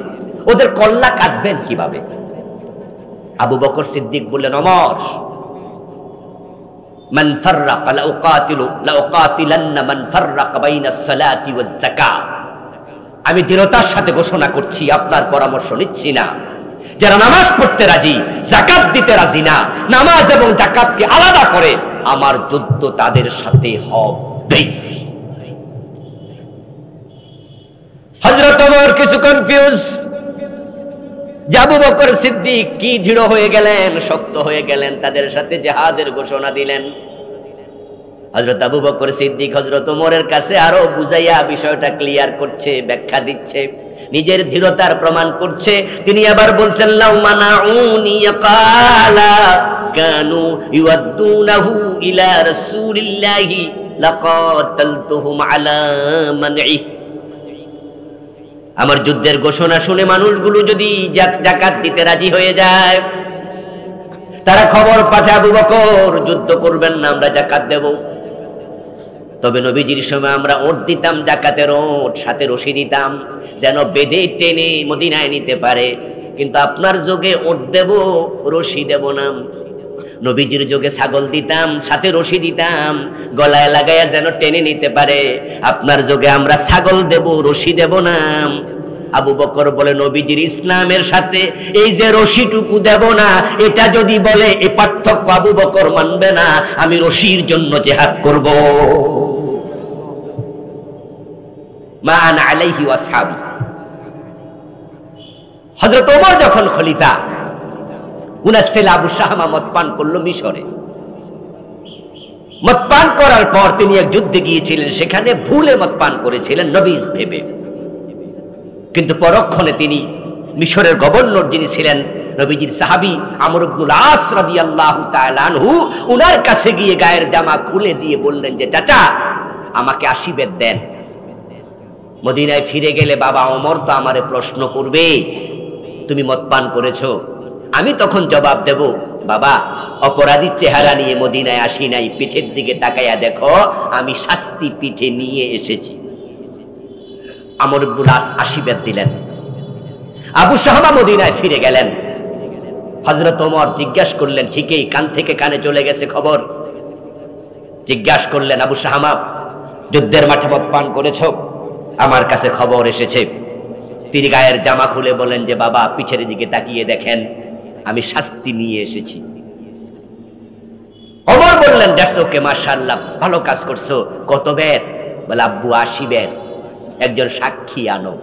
ওদের কল্লা কাটবেন কিভাবে? আবু বকর সিদ্দিক বললেন, ওমর, মান ফাররাকা লাউকাতিলান্না মান ফাররাকা বাইনাস সালাতি ওয়াজ যাকাত। আমি দৃঢ়তার সাথে ঘোষণা করছি, আপনার পরামর্শ নিচ্ছি না, যারা নামাজ পড়তে রাজি, যাকাত দিতে রাজি না, নামাজ এবং যাকাতকে আলাদা করে, আমার যুদ্ধ তাদের সাথে হবে। হযরত ওমর কিছু কনফিউজ, আবু বকর সিদ্দিক কি দৃঢ় হয়ে গেলেন, শক্ত হয়ে গেলেন, তাদের সাথে জিহাদের ঘোষণা দিলেন। হযরত আবু বকর সিদ্দিক হযরত ওমরের কাছে আরো বুঝাইয়া বিষয়টা ক্লিয়ার করছে, ব্যাখ্যা দিচ্ছে, নিজের দৃঢ়তার প্রমাণ করছে। তিনি আবার বলছেন, লাউ মানাউনি ইয়াকালা কানু ইউদ্দুনাহু ইলা রাসূলিল্লাহি লাকাতালতুহুম আলা মানঈ। আমার যুদ্ধের ঘোষণা শুনে মানুষগুলো যদি যাকাত দিতে রাজি হয়ে যায়, তারা খবর পাঠায় আবু বকর যুদ্ধ করবেন না, আমরা যাকাত দেব। তবে নবীজির সময় আমরা ওট দিতাম, যাকাতের ওট, সাথে রশি দিতাম যেন বেঁধে টেনে মদিনায় নিতে পারে। কিন্তু আপনার যোগে ওট দেব, রশি দেব না। নবীজির যোগে ছাগল দিতাম, সাথে রশি দিতাম, গলায় লাগাইয়া যেন টেনে নিতে পারে। আপনার যোগে আমরা ছাগল দেব, রশি দেব না। আবু বকর বলে, নবীজির ইসলামের সাথে এই যে রশিটুকু দেব না, এটা যদি বলে এই পার্থক্য আবু বকর মানবে না, আমি রশির জন্য জিহাদ করব। মা আনা আলাইহি ওয়া আসহাবি। হযরত ওমর যখন খলিফা, উনার ছেলে আবু শাহমা মদ পান করলো মিশরে। মদ পান করার পর তিনি এক যুদ্ধে গিয়েছিলেন, সেখানে ভুলে মদ পান করেছিলেন নবীজ ভেবে। কিন্তু পরক্ষণে তিনি মিশরের গভর্নর যিনি ছিলেন নবীজির সাহাবী আমর ইবনুল আস রাদিয়াল্লাহু তাআলা আনহু, উনার কাছে গিয়ে গায়ের জামা খুলে দিয়ে বললেন যে চাচা আমাকে আশীর্বাদ দেন। মদিনায় ফিরে গেলে বাবা ওমর তো আমারে প্রশ্ন করবে, তুমি মদ পান করেছো। আমি তখন জবাব দেব, বাবা অপরাধীর চেহারা নিয়ে মদিনায় আসি নাই, পিঠের দিকে তাকাইয়া দেখো আমি শাস্তি পিঠে নিয়ে এসেছি। আমর ইবনুল আস আশীর্বাদ দিলেন। আবু শাহমা মদিনায় ফিরে গেলেন। হযরত ওমর জিজ্ঞাসা করলেন, ঠিকই কান থেকে কানে চলে গেছে খবর। জিজ্ঞাসা করলেন, আবু শাহমা যুদ্ধের মাঠে মদ পান করেছো? আমার কাছে খবর এসেছে। তিনি গায়ের জামা খুলে বলেন যে বাবা পিঠের দিকে তাকিয়ে দেখেন আমি শাস্তি নিয়ে এসেছি। ওমর বললেন, দ্যাটস ওকে, মাশাআল্লাহ, ভালো কাজ করছো। কত বের? বলে আব্বু 80 বের। একজন সাক্ষী আনো।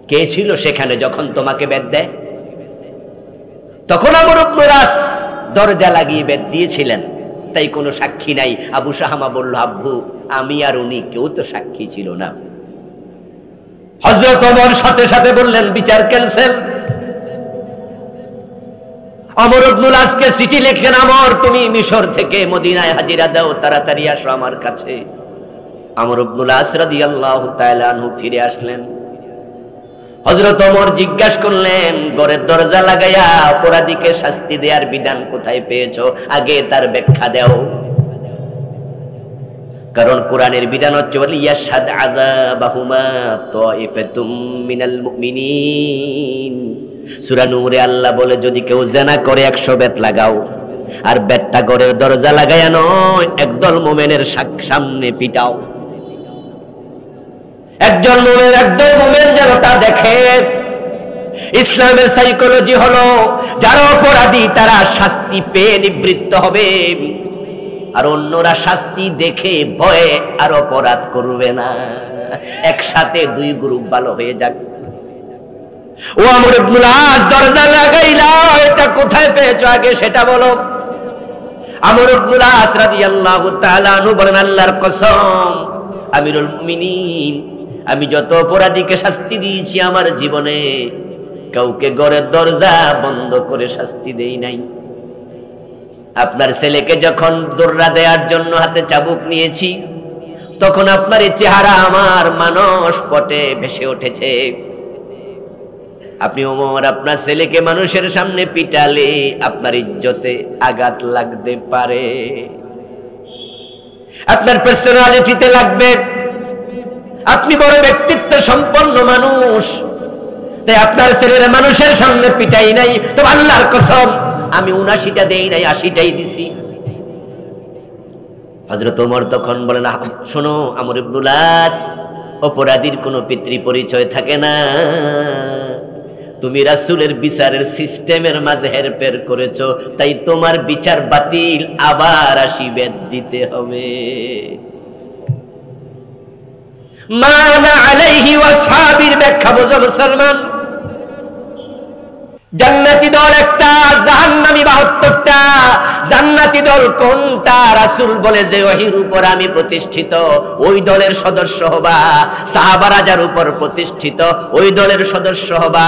কে ছিল সেখানে যখন তোমাকে বেদ দেয়? তখন আমর ইবনুল আস দরজা লাগিয়ে বেদ দিয়েছিলেন, তাই কোনো সাক্ষী নাই। আবু শাহমা বলল, আব্বু আমি আর উনি কেউ তো সাক্ষী ছিল না। হযরত ওমর সাথে সাথে বললেন, বিচার ক্যান্সেল। আমর ইবনুল আসকে চিঠি লিখলেন, আমর তুমি মিশর থেকে মদিনায় হাজিরা দাও, তাড়াতাড়ি আসো আমার কাছে। আমর ইবনুল আস রাদিয়াল্লাহু তাআলা আনহু ফিরে আসলেন। হযরত ওমর জিজ্ঞাসা করলেন, ঘরের দরজা লাগাইয়া অপরাধীকে শাস্তি দেওয়ার বিধান কোথায় পেয়েছো? আগে তার ব্যাখ্যা দাও। কারণ কোরআনের বিধান হচ্ছে ইয়াশহাদ আযাবাহুমা তাইফাতুম মিনাল মুমিনিন। সূরা নূরে আল্লাহ বলে, যদি কেউ জিনা করে 100 বেত লাগাও, আর বেতটা ঘরের দরজা লাগাইয়া নয়, একদল মুমিনের সামনে পিটাও। একদল মুমিন যেন তা দেখে। ইসলামের সাইকোলজি হলো যারা অপরাধী তারা শাস্তি পেয়ে নিবৃত্ত হবে, আর অন্যরা শাস্তি দেখে ভয়ে আর অপরাধ করবে না। একসাথে দুই গ্রুপ ভালো হয়ে যাক। ও আমর ইবনুল আস, দরজা লাগাইলা, এটা কোথায় পেয়েছো আগে সেটা বলো। আমর ইবনুল আস রাদিয়াল্লাহু তাআলা আনহু বলেন, আল্লাহর কসম আমিরুল মুমিনিন, আমি যত অপরাধীকে শাস্তি দিয়েছি আমার জীবনে কাউকে ঘরের দরজা বন্ধ করে শাস্তি দেই নাই। আপনার ছেলেকে যখন দৌড়া দেওয়ার জন্য হাতে চাবুক নিয়েছি, তখন আপনার এই চেহারা আমার মানস পটে ভেসে উঠেছে। আপনি ওমর আপনার ছেলেকে মানুষের সামনে পিটালে আপনার ইজ্জতে আঘাত লাগতে পারে, আপনার পার্সোনালিটিতে লাগবে। আপনি বড় ব্যক্তিত্ব সম্পন্ন মানুষ, তাই আপনার ছেলেরা মানুষের সামনে পিটাই নাই। তো আল্লাহর কসম আমি 79টা দেই নাই, 80টাই দিছি। হযরত ওমর তখন বলেন, শোনো আমর ইবনুল আস, অপরাধীর কোনো পিতৃ পরিচয় থাকে না। তুমি রাসূলের বিচারের সিস্টেমের মাঝে হেরফের করেছো, তাই তোমার বিচার বাতিল, আবার আশীর্বাদ দিতে হবে। মানা আলাইহি ওয়া আসহাবির ব্যাখ্যা বোঝো মুসলমান। জান্নাতি দল একটা, জাহান্নামী 72টা। জান্নাতি দল কোনটা? রাসূল বলে যে ওহীর উপর আমি প্রতিষ্ঠিত ওই দলের সদস্য হবা, সাহাবারা যার উপর প্রতিষ্ঠিত ওই দলের সদস্য হবা।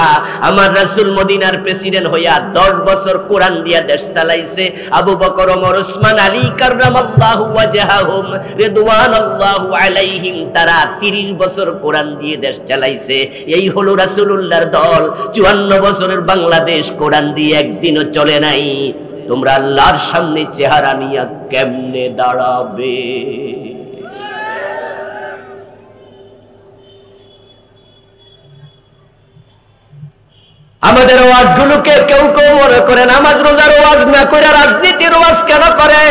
আমার রাসূল মদিনার প্রেসিডেন্ট হইয়া 10 বছর কোরআন দিয়া দেশ চালাইছে। আবু বকর, ওমর, ওসমান, আলী কাররামাল্লাহু ওয়াজহাহুম রিদওয়ানাল্লাহু আলাইহিম, তারা 30 বছর কোরআন দিয়ে দেশ চালাইছে। এই হলো রাসূলুল্লাহর দল। 54 বছরের বাংলাদেশ কোরআন দিয়ে একদিনও চলে নাই। তোমরা আল্লাহর সামনে চেহারা নিয়ে কেমনে দাঁড়াবে? আমাদের ওয়াজগুলোকে কেউ কেউ মনে করে নামাজ রোজার ওয়াজ না করে রাজনীতির ওয়াজ কেন করে?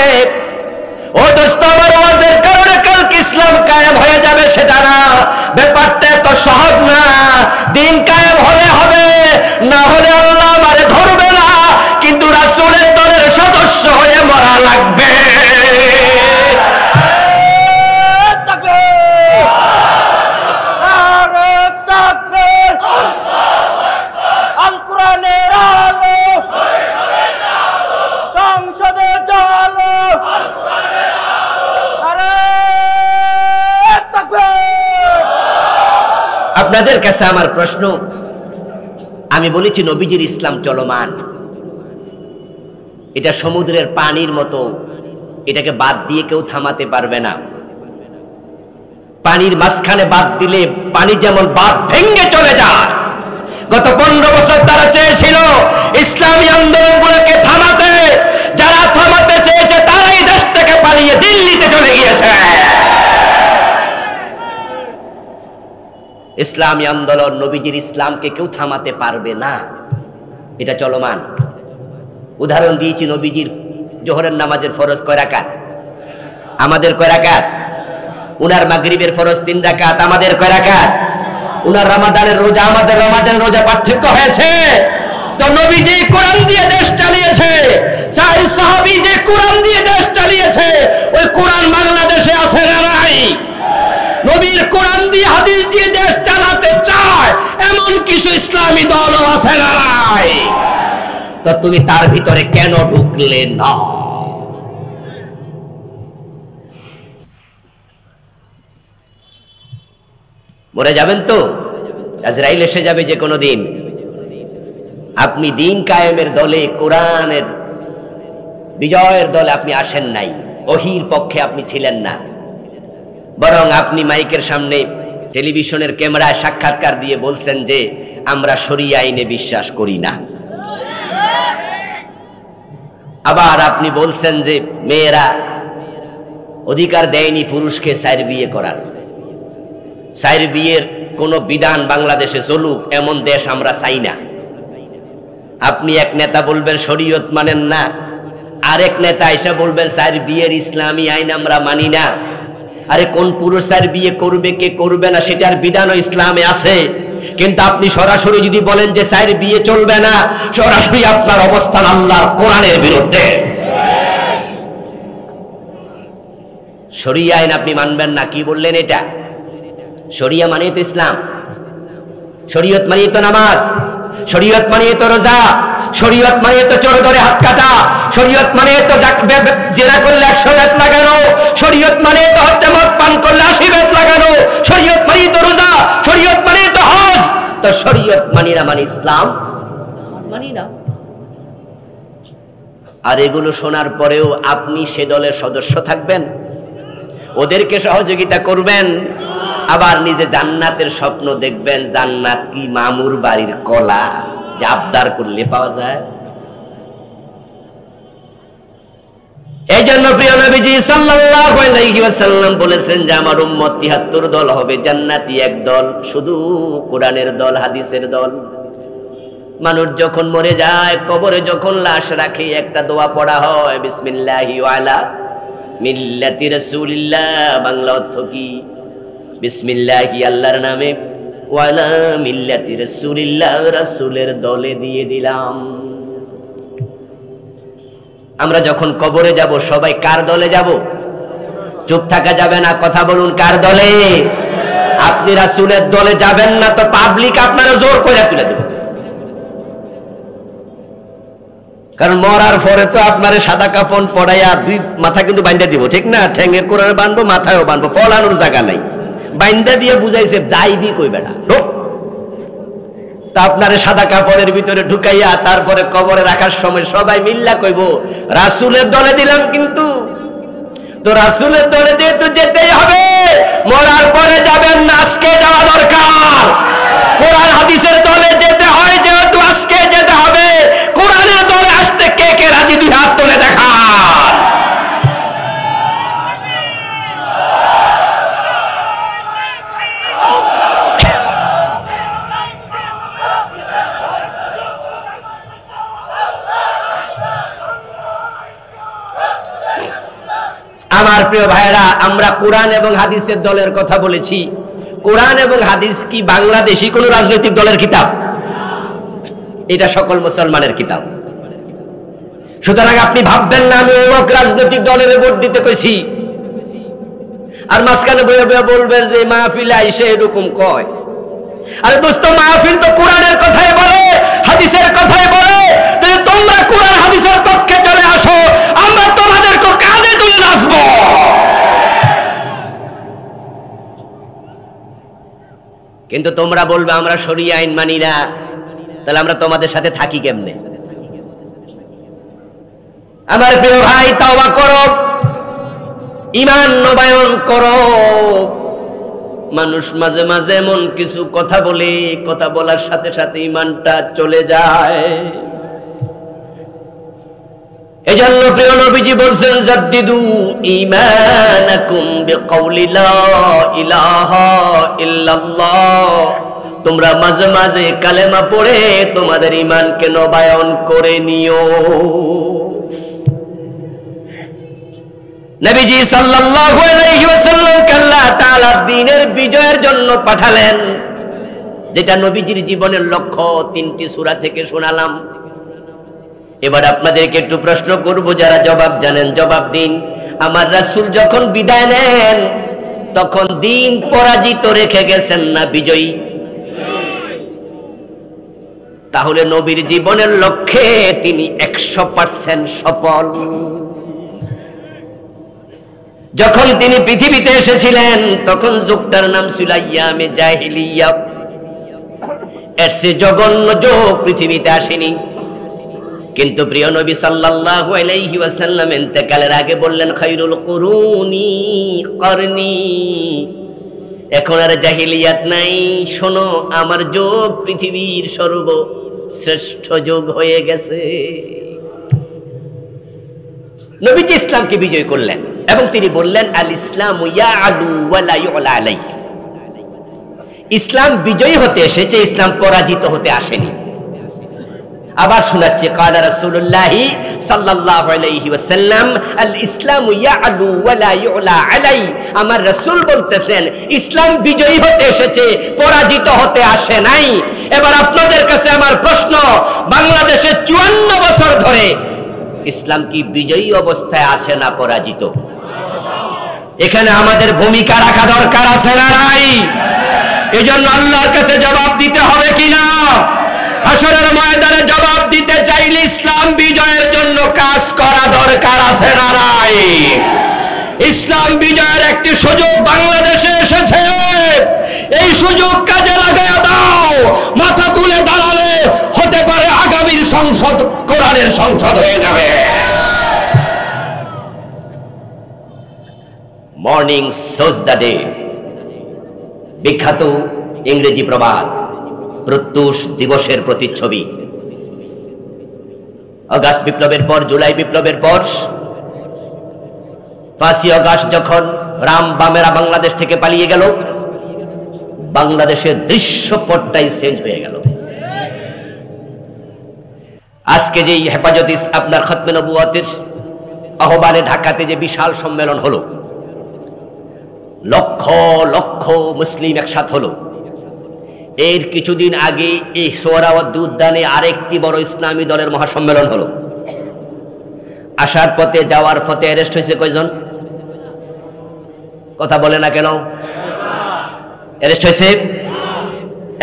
ও দোস্ত, আমার ওয়াজের কারণে কালকে ইসলাম কায়েম হয়ে যাবে সেটা না। ব্যাপারটা এত সহজ না। দিন কায়েম হলে হবে, না হলে আল্লাহ আমারে ধরবে না, কিন্তু রাসূলের দলের সদস্য হয়ে মরা লাগবে। আপনাদের কাছে আমার প্রশ্ন, আমি বলেছি নবীজির ইসলাম চলমান, এটা সমুদ্রের পানির মতো, এটাকে বাদ দিয়ে কেউ থামাতে পারবে না। পানির মাঝখানে বাদ দিলে পানি যেমন বাদ ভেঙে চলে যায়। গত 15 বছর তারা চেয়েছিল ইসলামী আন্দোলনগুলোকে থামাতে, যারা থামাতে চেয়েছে তারাই দেশ থেকে পালিয়ে দিল্লিতে চলে গিয়েছে। ইসলামী আন্দোলন, নবীজির ইসলামকে কেউ থামাতে পারবে না, এটা চলমান। উদাহরণ দিয়েছি, নবীজির জোহরের নামাজের ফরজ কয় রাকাত? আমাদের কয় রাকাত? উনার মাগরিবের ফরজ 3 রাকাত, আমাদের কয় রাকাত? উনার রমাদানের রোজা, আমাদের রমাদানের রোজা পার্থক্য হয়েছে? তো নবীজি কোরআন দিয়ে দেশ চালিয়েছে, চার সাহাবী যে কোরআন দিয়ে দেশ চালিয়েছে, ওই কোরআন বাংলাদেশে আছে না নাই? নবীর কোরআন দিয়ে হাদিস দিয়ে দেশ চালাতে চায় এমন কিছু ইসলামী দলও আছে না নাই? তো তুমি তার ভিতরে কেন ঢুকলে না? মরে যাবেন তো, আজরাইল এসে যাবে যে কোনো দিন। আপনি দিন কায়েমের দলে, কোরআনের বিজয়ের দলে আপনি আসেন নাই, ওহীর পক্ষে আপনি ছিলেন না, বরং আপনি মাইকের সামনে, টেলিভিশনের ক্যামেরায় সাক্ষাৎকার দিয়ে বলছেন যে আমরা শরিয়া আইনে বিশ্বাস করি না। আবার আপনি বলছেন যে মেয়েরা অধিকার দেয়নি পুরুষকে 4 বিয়ে করার। 4 বিয়ের কোন বিধান বাংলাদেশে চলুক এমন দেশ আমরা চাই না। আপনি এক নেতা বলবেন শরীয়ত মানেন না, আরেক নেতা এসে বলবেন 4 বিয়ের ইসলামী আইন আমরা মানি না। আরে কোন পুরুষ 4 বিয়ে করবে কে করবে না সেটার বিধানও ইসলামে আছে, কিন্তু আপনি সরাসরি যদি বলেন যে 4 বিয়ে চলবে না, সরাসরি আপনার অবস্থান আল্লাহর কোরআনের বিরুদ্ধে। শরিয়া আইন আপনি মানবেন না, কি বললেন এটা? শরিয়া মানে তো ইসলাম, শরীয়ত মানে তো নামাজ, শরীয়ত মানে তো রোজা, শরীয়ত মানে তো চোর ধরে হাত কাটা, শরীয়ত মানে তো জিনা করলে 100 বেত লাগানো, শরীয়ত মানে তো হচ্ছে মদ পান করলে 80 বেত লাগানো, শরীয়ত মানে তো রোজা, শরীয়ত মানে তো হজ। তো শরীয়ত মানি না মানে ইসলাম মানি না। আর এগুলো শোনার পরেও আপনি সে দলের সদস্য থাকবেন, ওদেরকে সহযোগিতা করবেন, আবার নিজে জান্নাতের স্বপ্ন দেখবেন। জান্নাত কি মামুর বাড়ির কলা যে আবদার করলে পাওয়া যায়? এই জন্য প্রিয় নবীজি সাল্লাল্লাহু আলাইহি ওয়াসাল্লাম বলেছেন যে আমার উম্মত ৭৩ দল হবে, জান্নাতি 1 দল, শুধু কোরআনের দল, হাদিসের দল। মানুষ যখন মরে যায়, কবরে যখন লাশ রাখে, একটা দোয়া পড়া হয়, বিসমিল্লাহি ওয়া আলা মিল্লাতি রাসূলিল্লাহ। বাংলা অর্থ কি? বিসমিল্লাহি আল্লাহর নামে, ওয়া আলা মিল্লাতি রাসূলিল্লাহ, রাসূলের দলে দিয়ে দিলাম। আমরা যখন কবরে যাব সবাই কার দলে যাব? চুপ থাকা যাবে না, কথা বলুন, কার দলে? আপনি রাসূলের দলে যাবেন না তো পাবলিক আপনারা জোর করে তুলে দেবে। কারণ মরার পরে তো আপনার সাদা কাফন পড়াইয়া দুই মাথা কিন্তু বাইন্দা দিব, ঠিক না? ঠ্যাঙে কোরআন বানবো, মাথায়ও বানবো, ফলানোর জায়গা নাই, বাইন্দা দিয়ে বুঝাইছে যাইবি কই বেটা। তা আপনারে সাদা কাপড়ের ভিতরে ঢুকাইয়া তারপরে কবরে রাখার সময় সবাই মিল্লা কইব রাসূলের দলে দিলাম, কিন্তু তো রাসূলের দলে যেহেতু যেতেই হবে, মরার পরে যাবেন না, আজকে যাওয়া দরকার। কোরআন হাদিসের দলে যেতে হয়, যেহেতু আজকে যেতে হবে, কোরআনের দলে আসতে কে কে রাজি? দুই হাত তুলে দেখান। আমার প্রিয় ভাইরা, আমরা কোরআন এবং হাদিসের দলের কথা বলেছি। কোরআন এবং হাদিস কি বাংলাদেশি কোন রাজনৈতিক দলের কিতাব? এটা সকল মুসলমানের কিতাব। সুতরাং আপনি ভাববেন না আমি অমুক রাজনৈতিক দলের ভোট দিতে কইছি, আর মাঝখানে বইয়া বইয়া বলবেন যে মাহফিলে আইসে এরকম কয়। আরে দোস্ত, মাহফিল তো কোরআনের কথাই বলে, হাদিসের কথাই বলে। তোমরা কোরআন হাদিসের পক্ষে চলে আসো, আমরা তোমাদেরকে কাঁধে তুলে নাচবো। কিন্তু তোমরা বলবে আমরা শরিয়া আইন মানি না, তাহলে আমরা তোমাদের সাথে থাকি কেমনে? আমার প্রিয় ভাই, তওবা করো, ঈমান নবায়ন করো। মানুষ মাঝে মাঝে এমন কিছু কথা বলে, কথা বলার সাথে সাথে ঈমানটা চলে যায়। এজন্য প্রিয় নবীজি বলছেন জাদ্দিদু ঈমানাকুম বিকাউলি লা ইলাহা ইল্লাল্লাহ। তোমরা মাঝে মাঝে কালেমা পড়ে তোমাদের ঈমানকে নবায়ন করে নিও। নবীজি সাল্লাল্লাহু আলাইহি ওয়াসাল্লামকে আল্লাহ তাআলা দ্বীনের বিজয়ের জন্য পাঠালেন, যেটা নবীজির জীবনের লক্ষ্য। 3টি সূরা থেকে শোনালাম। এবার আপনাদেরকে একটু প্রশ্ন করব, যারা জবাব জানেন জবাব দিন। আমার রাসূল যখন বিদায় নেন তখন দ্বীন পরাজিত রেখে গেছেন না বিজয়ী? তাহলে নবীর জীবনের লক্ষ্যে তিনি 100% সফল। যখন তিনি পৃথিবীতে এসেছিলেন তখন যুগটার নাম ছিল আইয়ামে জাহিলিয়া। এর চেয়ে জঘন্য যুগ পৃথিবীতে আসেনি। কিন্তু প্রিয় নবী সাল্লাল্লাহু আলাইহি ওয়াসাল্লাম ইন্তেকালের আগে বললেন খায়রুল কুরুনি করনি। এখন আর জাহিলিয়াত নাই, শোনো আমার যুগ পৃথিবীর সর্বশ্রেষ্ঠ যুগ হয়ে গেছে। নবীজি ইসলামকে বিজয় করলেন এবং তিনি বললেন আল ইসলামু ইয়া'লু ওয়া লা ইউ'লা আলাইহি। ইসলাম বিজয়ী হতে এসেছে, ইসলাম পরাজিত হতে আসেনি। আবার শোনাচ্ছি, ক্বালা রাসূলুল্লাহ সাল্লাল্লাহু আলাইহি ওয়াসাল্লাম আল ইসলামু ইয়া'লু ওয়া লা ইউ'লা আলাইহি। আমার রাসূল বলতেছেন ইসলাম বিজয়ী হতে এসেছে, পরাজিত হতে আসে নাই। এবার আপনাদের কাছে আমার প্রশ্ন, বাংলাদেশে 54 বছর ধরে ইসলাম কি বিজয়ী অবস্থায় আছে না পরাজিত? এখানে আমাদের ভূমিকা রাখা দরকার আছে না নাই? এজন্য আল্লাহর কাছে জবাব দিতে হবে কিনা? হাসরের ময়দানে জবাব দিতে চাইলে ইসলাম বিজয়ের জন্য কাজ করা দরকার আছে না নাই? ইসলাম বিজয়ের একটি সুযোগ বাংলাদেশে এসেছে, এই সুযোগ কাজে লাগায়া দাও। মাথা তুলে দাঁড়ালে হতে পারে আগামীর সংসদ কোরআনের সংসদ হয়ে যাবে। মর্নিং সোজ দ্য ডে, বিখ্যাত ইংরেজি প্রবাদ, প্রত্যুষ দিবসের প্রতিচ্ছবি। আগস্ট বিপ্লবের পর, জুলাই বিপ্লবের পর 5ই আগস্ট যখন রাম বামেরা বাংলাদেশ থেকে পালিয়ে গেল, বাংলাদেশের দৃশ্যপটটাই চেঞ্জ হয়ে গেল। আজকে যে হেফাজত আপনার খতমে নবুয়তের আহ্বানে ঢাকাতে যে বিশাল সম্মেলন হলো, লক্ষ লক্ষ মুসলিম একসাথে হলো, এর কিছুদিন আগে এই সোহরাওয়ার্দী উদ্যানে আরেকটি বড় ইসলামী দলের মহাসম্মেলন হলো। আসার পথে যাওয়ার পথে অ্যারেস্ট হয়েছে কয়জন? কথা বলে না কেন? অ্যারেস্ট হয়েছে।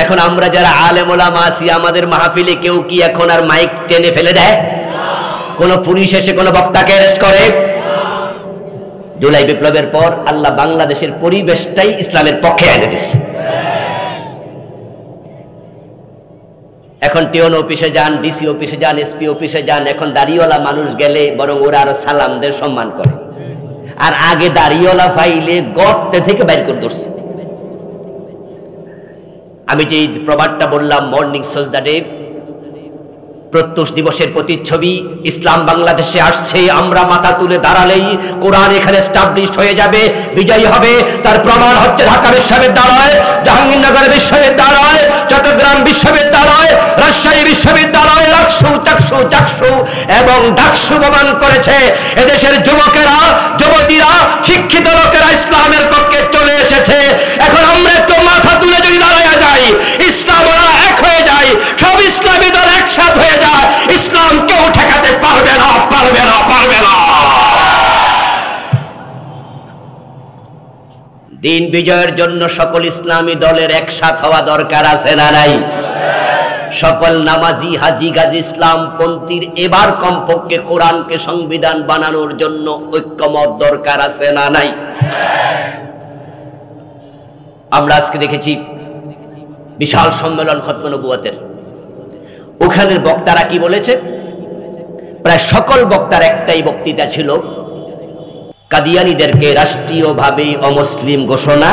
এখন আমরা যারা আলেম ওলামা আছি, আমাদের মাহফিলে কেউ কি এখন আর মাইক টেনে ফেলে দেয়? কোন পুলিশ এসে কোন বক্তাকে অ্যারেস্ট করে? জুলাই বিপ্লবের পর আল্লাহ বাংলাদেশের পরিবেশটাই ইসলামের পক্ষে এনে দিচ্ছে। এখন টিওন অফিসে যান, ডিসি অফিসে যান, এসপি অফিসে যান, এখন দাড়িওয়ালা মানুষ গেলে বরং ওরা আরো সালাম দিয়ে সম্মান করে। আর আগে দাড়িওয়ালা ফাইলে গর্তে থেকে বাইর করে ধরছে। আমি যে প্রবাদটা বললাম, মর্নিং সজদা ডে, প্রত্যুষ দিবসের প্রতিচ্ছবি, ইসলাম বাংলাদেশে আসছে, আমরা মাথা তুলে দাঁড়ালেই কোরআন এখানে এস্টাবলিশড হয়ে যাবে, বিজয়ী হবে। তার প্রমাণ হচ্ছে ঢাকা বিশ্ববিদ্যালয়, জাহাঙ্গীরনগর বিশ্ববিদ্যালয়, চট্টগ্রাম বিশ্ববিদ্যালয়, রাজশাহী বিশ্ববিদ্যালয়, চাকসু এবং ডাকসু প্রমাণ করেছে এদেশের যুবকেরা, যুবতীরা, শিক্ষিত লোকেরা ইসলামের পক্ষে চলে এসেছে। এখন আমরা একটু মাথা তুলে যদি দাঁড়ায় যাই, ইসলামরা এক হয়ে যায়, সব ইসলামী দল একসাথ হয়ে যায়, ইসলাম কেউ ঠেকাতে পারবে না, পারবে না, পারবে না। দিন বিজয়ের জন্য সকল ইসলামী দলের একসাথ হওয়া দরকার আছে না নাই? সকল নামাজি, হাজি, গাজী, ইসলাম পন্থীর এবার কমপক্ষে কোরআনকে সংবিধান বানানোর জন্য ঐক্যমত দরকার আছে না নাই? আমরা আজকে দেখেছি বিশাল সম্মেলন খতমে নবুয়তের, ওখানের বক্তারা কি বলেছে? প্রায় সকল বক্তার একটাই বক্তৃতা ছিল, কাদিয়ানীদেরকে রাষ্ট্রীয়ভাবে অমুসলিম ঘোষণা।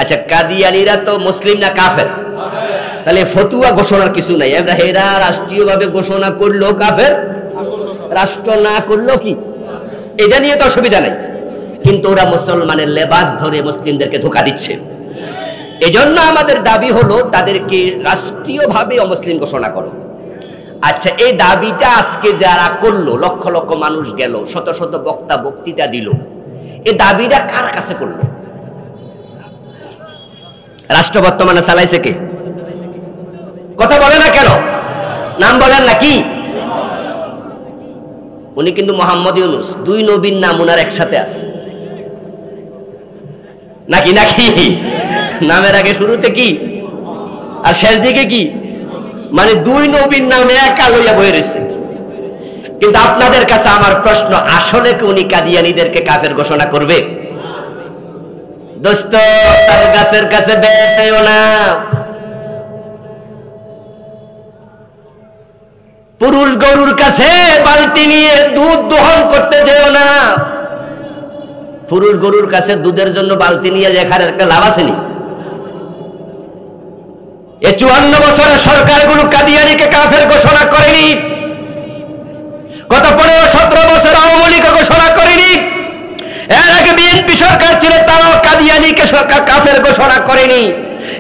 আচ্ছা, কাদিয়ানীরা তো মুসলিম না কাফের? তাহলে ফতুয়া ঘোষণার কিছু নাই। আমরা হেরা রাষ্ট্রীয়ভাবে ঘোষণা করলো কাফের, রাষ্ট্র না করলো কি, এটা নিয়ে তো অসুবিধা নাই। কিন্তু ওরা মুসলমানের লেবাস ধরে মুসলিমদেরকে ধোঁকা দিচ্ছে। এজন্য আমাদের দাবি হলো তাদেরকে রাষ্ট্রীয়ভাবে অমুসলিম ঘোষণা করো। আচ্ছা, এই দাবিটা আজকে যারা করলো, লক্ষ লক্ষ মানুষ গেল, শত শত বক্তা বক্তৃতা দিল, এই দাবিটা কার কাছে করলো? রাষ্ট্র বর্তমানে চালাইছে কে? কথা বলে না কেন? নাম বলেন না কি? উনি কিন্তু মোহাম্মদ ইউনূস, দুই নবীর নাম উনার একসাথে আছে নাকি? নাকি নামের আগে শুরুতে কি আর শেষ দিকে কি, মানে দুই নবীর নামে একা লইয়া বয়ে রয়েছে। কিন্তু আপনাদের কাছে আমার প্রশ্ন, আসলে কি উনি কাদিয়ানীদেরকে কাফের ঘোষণা করবে? দোস্ত, তাল গাছের কাছে বেসেও না, পুরুষ গরুর কাছে বালতি নিয়ে দুধ দোহন করতে যেও না। পুরুষ গরুর কাছে দুধের জন্য বালতি নিয়ে দেখার একটা লাভ আসেনি? এই 54 বছরের সরকারগুলো কাদিয়ানীকে কাফের ঘোষণা করেনি। গত 15-17 বছর আওয়ামী লীগ ঘোষণা করেনি। এর আগে বিএনপি সরকার ছিল, তারাও কাদিয়ানীকে কাফের ঘোষণা করেনি।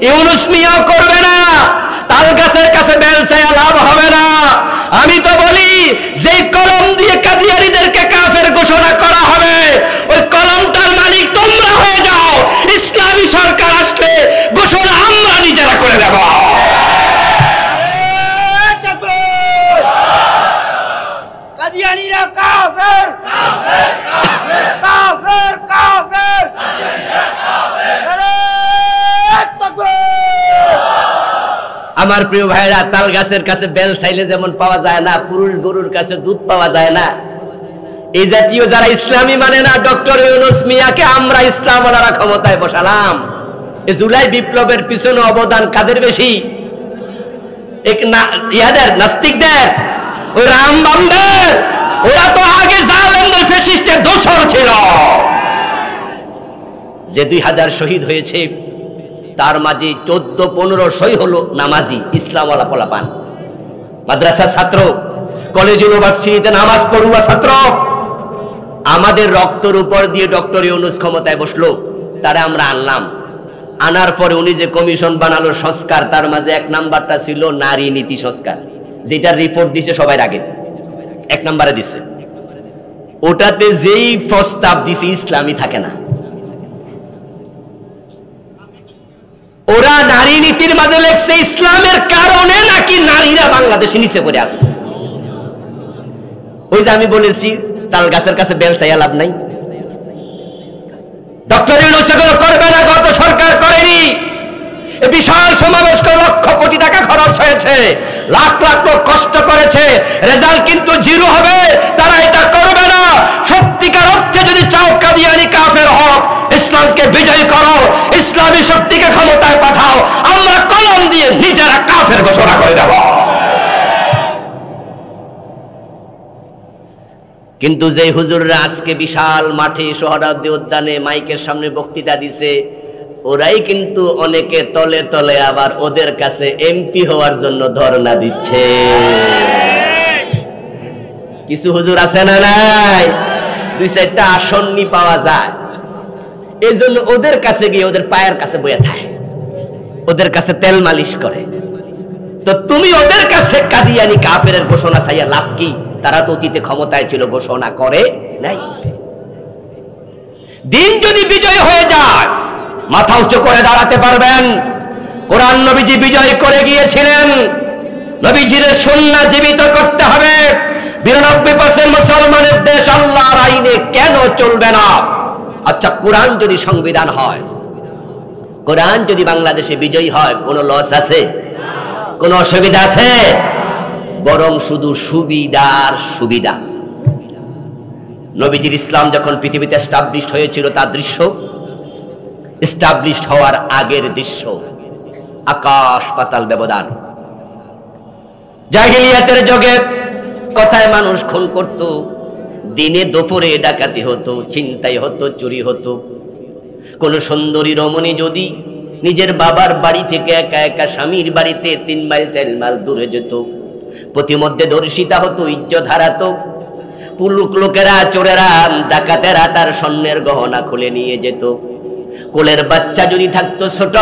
ইউনূস মিয়াও করবে না। তাল গাছের কাছে বেল চাইয়া লাভ হবে না। আমি তো বলি, যে কলম দিয়ে কাদিয়ানীদেরকে কাফের ঘোষণা করা হবে, ওই কলমটার মালিক তোমরা হয়ে যাও। ইসলামী সরকার আসলে ঘোষণা আমরা নিজেরা করে দেব। কাদিয়ানীরা কাফের, কাফের, কাফের, কাফের, আমার প্রিয় ভাইরা, তাল গাছের কাছে বেল চাইলে যেমন পাওয়া যায় না, পুরুষ গরুর কাছে দুধ পাওয়া যায় না। এই জাতীয় যারা ইসলামী মানে না, ডক্টর ইউনূস মিয়াকে আমরা ইসলামওয়ালারা ক্ষমতায় বসালাম। এই জুলাই বিপ্লবের পিছনে অবদান কাদের বেশি? ইয়াদের, নাস্তিকদের, ওই রামবামদের। ওরা তো আগে জালেমদের, ফ্যাসিস্টের দোসর ছিল। যে 2000 শহীদ হয়েছে, তার মাঝে 14-1500 হলো নামাজি ইসলামওয়ালা পোলাপান, মাদ্রাসার ছাত্র, কলেজ ইউনিভার্সিটিতে নামাজ পড়ুয়া ছাত্র। আমাদের রক্তের উপর দিয়ে ডক্টর ইউনূস ক্ষমতায় বসলো, তারা আমরা আনলাম। আনার পরে উনি যে কমিশন বানালো সংস্কার, তার মাঝে 1 নাম্বারটা ছিল নারী নীতি সংস্কার, যেটার রিপোর্ট দিছে সবাই আগে 1 নাম্বারে দিছে। ওটাতে যেই প্রস্তাব দিছে ইসলামী থাকে না। ওরা নারী নীতির মাঝে লেখছে ইসলামের কারণে নাকি নারীরা বাংলাদেশে নিচে পড়ে আসে। ওই যে আমি বলেছি, তাল গাছের কাছে বেল চাইয়া লাভ নাই। ডক্টর ইউনূস এগুলো করবে না, গত সরকার করেনি। বিশাল সমাবেশ করে লক্ষ কোটি টাকা খরচ হয়েছে, লাখ লাখ লোক কষ্ট করেছে, রেজাল্ট কিন্তু জিরো হবে। তারা এটা করবে না। সত্যিকার অর্থে যদি চাও কাদিয়ানি কাফের হক, ইসলামকে বিজয় করো, ইসলামী শক্তিকে ক্ষমতায় পাঠাও, আমরা কলম দিয়ে নিজেরা কাফের ঘোষণা করে দেব। কিন্তু যে হুজুররা আজকে বিশাল মাঠে সোহরাওয়ার্দী উদ্যানে মাইকের সামনে বক্তৃতা দিছে, ওরাই কিন্তু অনেকে তলে তলে আবার ওদের কাছে এমপি হওয়ার জন্য ধর্ণা দিচ্ছে। কিছু হুজুর আছে না নাই, 2-4টা আসন্নি পাওয়া যায়, এই জন্য ওদের কাছে গিয়ে ওদের পায়ের কাছে বয়ে থাকে, ওদের কাছে তেল মালিশ করে। তো তুমি ওদের কাছে কাদিয়ানি কাফেরের ঘোষণা চাইয়া লাভ কি? তারা তো অতীতে ক্ষমতায় ছিল, ঘোষণা করে নাই। দিন যদি বিজয় হয়ে যায়, মাথা উঁচু করে দাঁড়াতে পারবেন। কোরআন নবীজি বিজয় করে গিয়েছিলেন, নবীজির সুন্নাহ জীবিত করতে হবে। 92% মুসলমানের দেশ আল্লাহর আইনে কেন চলবে না? আচ্ছা, কোরআন যদি সংবিধান হয়, কোরআন যদি বাংলাদেশে বিজয়ী হয়, কোনো লস আছে? কোনো অসুবিধা আছে? বরং শুধু সুবিধার সুবিধা। নবীজির ইসলাম যখন পৃথিবীতে এস্টাবলিশড হয়েছিল, তার দৃশ্য, এস্টাবলিশড হওয়ার আগের দৃশ্য, আকাশ পাতাল ব্যবধান। জাহিলিয়াতের যুগে কথায় মানুষ খুন করত, দিনে দুপুরে ডাকাতি হতো, ছিনতাই হতো, চুরি হতো। কোন সুন্দরী রমণী যদি নিজের বাবার বাড়ি থেকে একা একা স্বামীর বাড়িতে 3 মাইল 4 মাইল দূরে যেত, প্রতিমধ্যে ধর্ষিতা হতো, ইজ্জত হারাতো। পুলুক লোকেরা, চোরেরা, ডাকাতেরা তার স্বর্ণের গহনা খুলে নিয়ে যেত। কোলের বাচ্চা যদি থাকতো ছোট,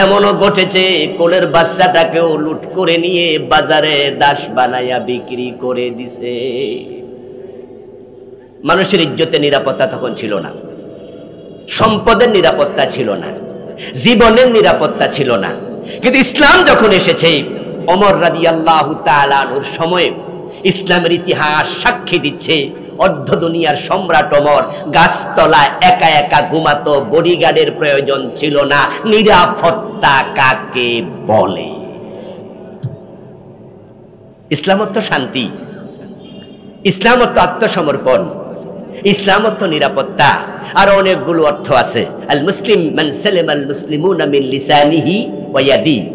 এমনও ঘটেছে কোলের বাচ্চাটাকেও লুট করে নিয়ে বাজারে দাস বানাইয়া বিক্রি করে দিছে। মানুষের ইজ্জতের নিরাপত্তা তখন ছিল না, সম্পদের নিরাপত্তা ছিল না, জীবনের নিরাপত্তা ছিল না। কিন্তু ইসলাম যখন এসেছে, ওমর রাদিয়াল্লাহু তাআলা আনহুর সময়ে ইসলামের ইতিহাস সাক্ষী দিচ্ছে, অর্ধ দুনিয়ার সম্রাট ওমর গাছতলায় একা একা ঘুমাতো, বডিগার্ডের প্রয়োজন ছিল না। নিরাপত্তা কাকে বলে? ইসলাম অর্থ শান্তি, ইসলাম অর্থ আত্মসমর্পণ, ইসলাম অর্থ নিরাপত্তা, আর অনেকগুলো অর্থ আছে। আল মুসলিম মান সালামাল মুসলিমুনা মিন লিসানিহি ওয়া ইয়াদিহি।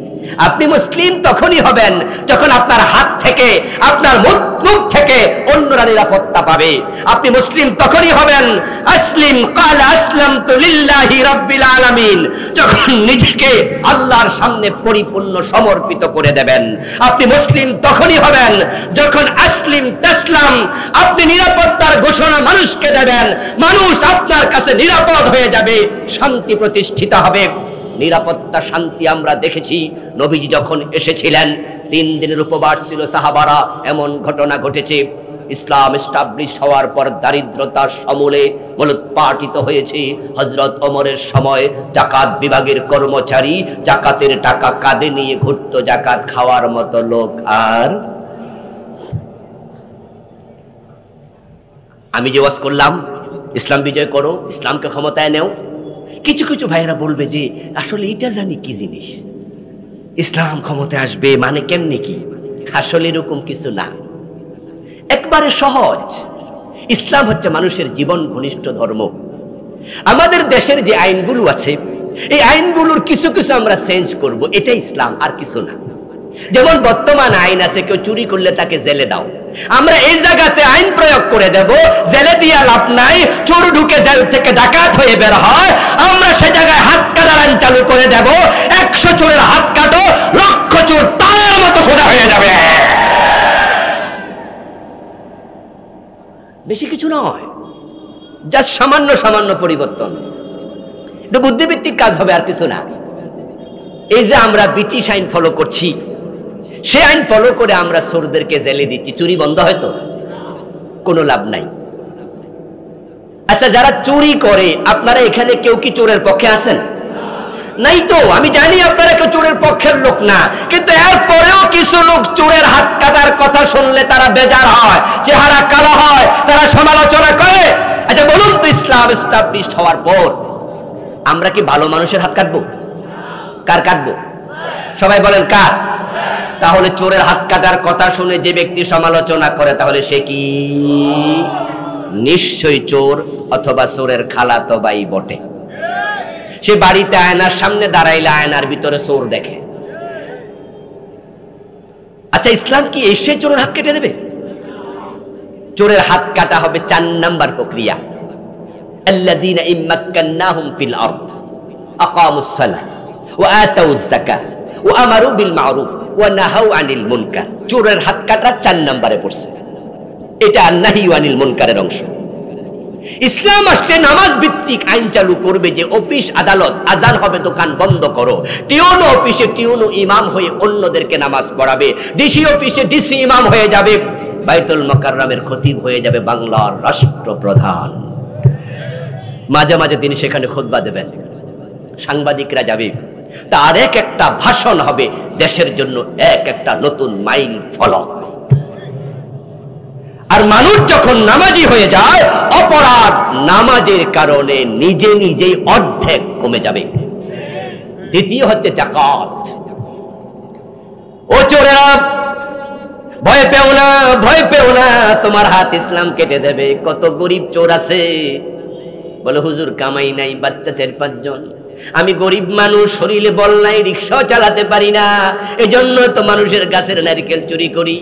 আপনি মুসলিম তখনই হবেন যখন আপনার হাত থেকে, আপনার মুখ থেকে অন্যরা নিরাপত্তা পাবে। আপনি মুসলিম তখনই হবেন আসলিম ক্বালা আসলামতু লিল্লাহি রাব্বিল আলামিন, যখন নিজেকে আল্লাহর সামনে পরিপূর্ণ সমর্পিত করে দেবেন। আপনি মুসলিম তখনই হবেন যখন আসলিম তাসলাম, আপনি নিরাপত্তার ঘোষণা মানুষকে দেবেন, মানুষ আপনার কাছে নিরাপদ হয়ে যাবে, শান্তি প্রতিষ্ঠিত হবে। নিরাপত্তা, শান্তি আমরা দেখেছি নবীজি যখন এসেছিলেন, 3 দিনের উপবাস ছিল সাহাবারা। এমন ঘটনা ঘটেছে, ইসলাম এস্টাবলিশ হওয়ার পর দারিদ্রতার সমূলে মূলোৎপাটিত হয়েছে। হযরত ওমরের সময় জাকাত বিভাগের কর্মচারী জাকাতের টাকা কাঁধে নিয়ে ঘুরত, জাকাত খাওয়ার মতো লোক আর। আমি যে ওয়াজ করলাম, ইসলাম বিজয় করো, ইসলামকে ক্ষমতায় নেও, কিছু কিছু ভাইয়েরা বলবে যে আসলে এটা জানি কি জিনিস, ইসলাম ক্ষমতায় আসবে মানে কেমনে কি? আসলে এরকম কিছু না, একবারে সহজ। ইসলাম হচ্ছে মানুষের জীবন ঘনিষ্ঠ ধর্ম। আমাদের দেশের যে আইনগুলো আছে, এই আইনগুলোর কিছু কিছু আমরা চেঞ্জ করব, এটাই ইসলাম, আর কিছু না। যেমন বর্তমান আইন আছে, কেউ চুরি করলে তাকে জেলে দাও, আমরা এই জায়গাতে আইন প্রয়োগ করে দেব, জেলে দিয়া লাভ নাই, চোর ঢুকে জেল থেকে ডাকাত হয়ে বের হয়, আমরা সে জায়গায় হাত কাটার আইন চালু করে দেব। 100 চোরের হাত কাটো, লক্ষ চোর তার মতো সোজা হয়ে যাবে। বেশি কিছু নয়, জাস্ট সামান্য সামান্য পরিবর্তন, এটা বুদ্ধিভিত্তিক কাজ হবে, আর কিছু না। এই যে আমরা ব্রিটিশ আইন ফলো করছি, সে আইন ফলো করে আমরা চোরদেরকে জেলে দিচ্ছি, চুরি বন্ধ হয়তো? কোনো লাভ নাই। আচ্ছা, যারা চুরি করে, আপনারা এখানে কেউ কি চোরের পক্ষে আছেন? নাই তো। আমি জানি আপনারা কেউ চোরের পক্ষের লোক না, কিন্তু এরপরেও কিছু লোক চোরের হাত কাটার কথা শুনলে তারা বেজার হয়, চেহারা কালো হয়, তারা সমালোচনা করে। আচ্ছা বলুন তো, ইসলাম এস্টাবলিশড হওয়ার পর আমরা কি ভালো মানুষের হাত কাটবো? কার কাটবো? সবাই বলেন কার? তাহলে চোরের হাত কাটার কথা শুনে যে ব্যক্তি সমালোচনা করে তাহলে সে কি নিশ্চয়ই চোর অথবা চোরের খালাতো ভাই বটে। সে বাড়িতে আয়নার সামনে দাঁড়াইলে আয়নার ভিতরে চোর দেখে। আচ্ছা, ইসলাম কি এসে চোরের হাত কেটে দেবে? চোরের হাত কাটা হবে 4 নাম্বার প্রক্রিয়া। আল্লাযীনা ইম্মাক্কান্নাহুম ফিল আরদ আকামুস সালাহ ওয়া আতাউয যাকাহ ওয়া আমারু বিল মা'রুফ ওয়া নাহাউ আনিল মুনকার। চোরের হাত কাটা 4 নম্বরে পড়ছে। এটা নাহি আনিল মুনকারের অংশ। ইসলাম আসলে নামাজ ভিত্তিক আইন চালু করবে যে অফিস আদালত আজান হবে দোকান বন্ধ করো, টিউন অফিসে টিউন ইমাম হয়ে অন্যদেরকে নামাজ পড়াবে, ডিসি অফিসে ডিসি ইমাম হয়ে যাবে, বাইতুল মুকাররমের খতিব হয়ে যাবে বাংলার রাষ্ট্রপ্রধান। মাঝে মাঝে তিনি সেখানে খুতবা দেবেন, সাংবাদিকরা যাবে, তার এক একটা ভাষণ হবে দেশের জন্য এক একটা নতুন মাইল ফলক। আর মানুষ যখন নামাজি হয়ে যায়, অপরাধ নামাজের কারণে নিজে নিজেই অর্ধেক কমে যাবে। দ্বিতীয় হচ্ছে যাকাত। ও চোরেরা, ভয় পেও না, ভয় পেও না, তোমার হাত ইসলাম কেটে দেবে। কত গরিব চোর আছে বলে হুজুর কামাই নাই, বাচ্চা 4-5 জন, আমি গরিব মানুষ, শরীরে বল নাই, রিক্সাও চালাতে পারি না, এজন্য তো মানুষের গাছের নারকেল চুরি করি,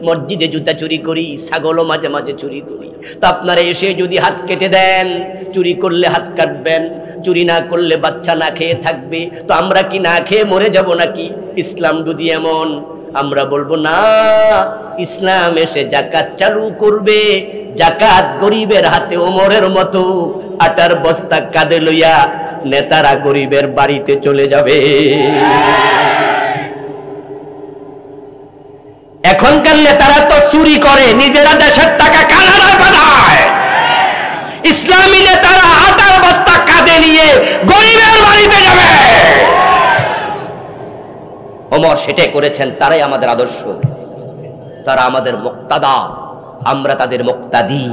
মসজিদে জুতা চুরি করি, ছাগলও মাঝে মাঝে চুরি করি। তো আপনারা এসে যদি হাত কেটে দেন, চুরি করলে হাত কাটবেন, চুরি না করলে বাচ্চা না খেয়ে থাকবে, তো আমরা কি না খেয়ে মরে যাব নাকি? ইসলাম যদি এমন, আমরা বলবো না, ইসলাম এসে যাকাত চালু করবে। যাকাত গরিবের হাতে ওমরের মতো আটার বস্তা কাঁধে লইয়া নেতারা গরিবের বাড়িতে চলে যাবে। এখনকার নেতারা তো চুরি করে, নিজেরা দেশের টাকা কানাডায় পাঠায়। ইসলামী নেতারা আটার বস্তা কাঁধে নিয়ে গরিবের বাড়িতে যাবে। ওমর সেটাই করেছেন, তারাই আমাদের আদর্শ, তারা আমাদের মুক্তাদা, আমরা তাদের মুক্তাদি।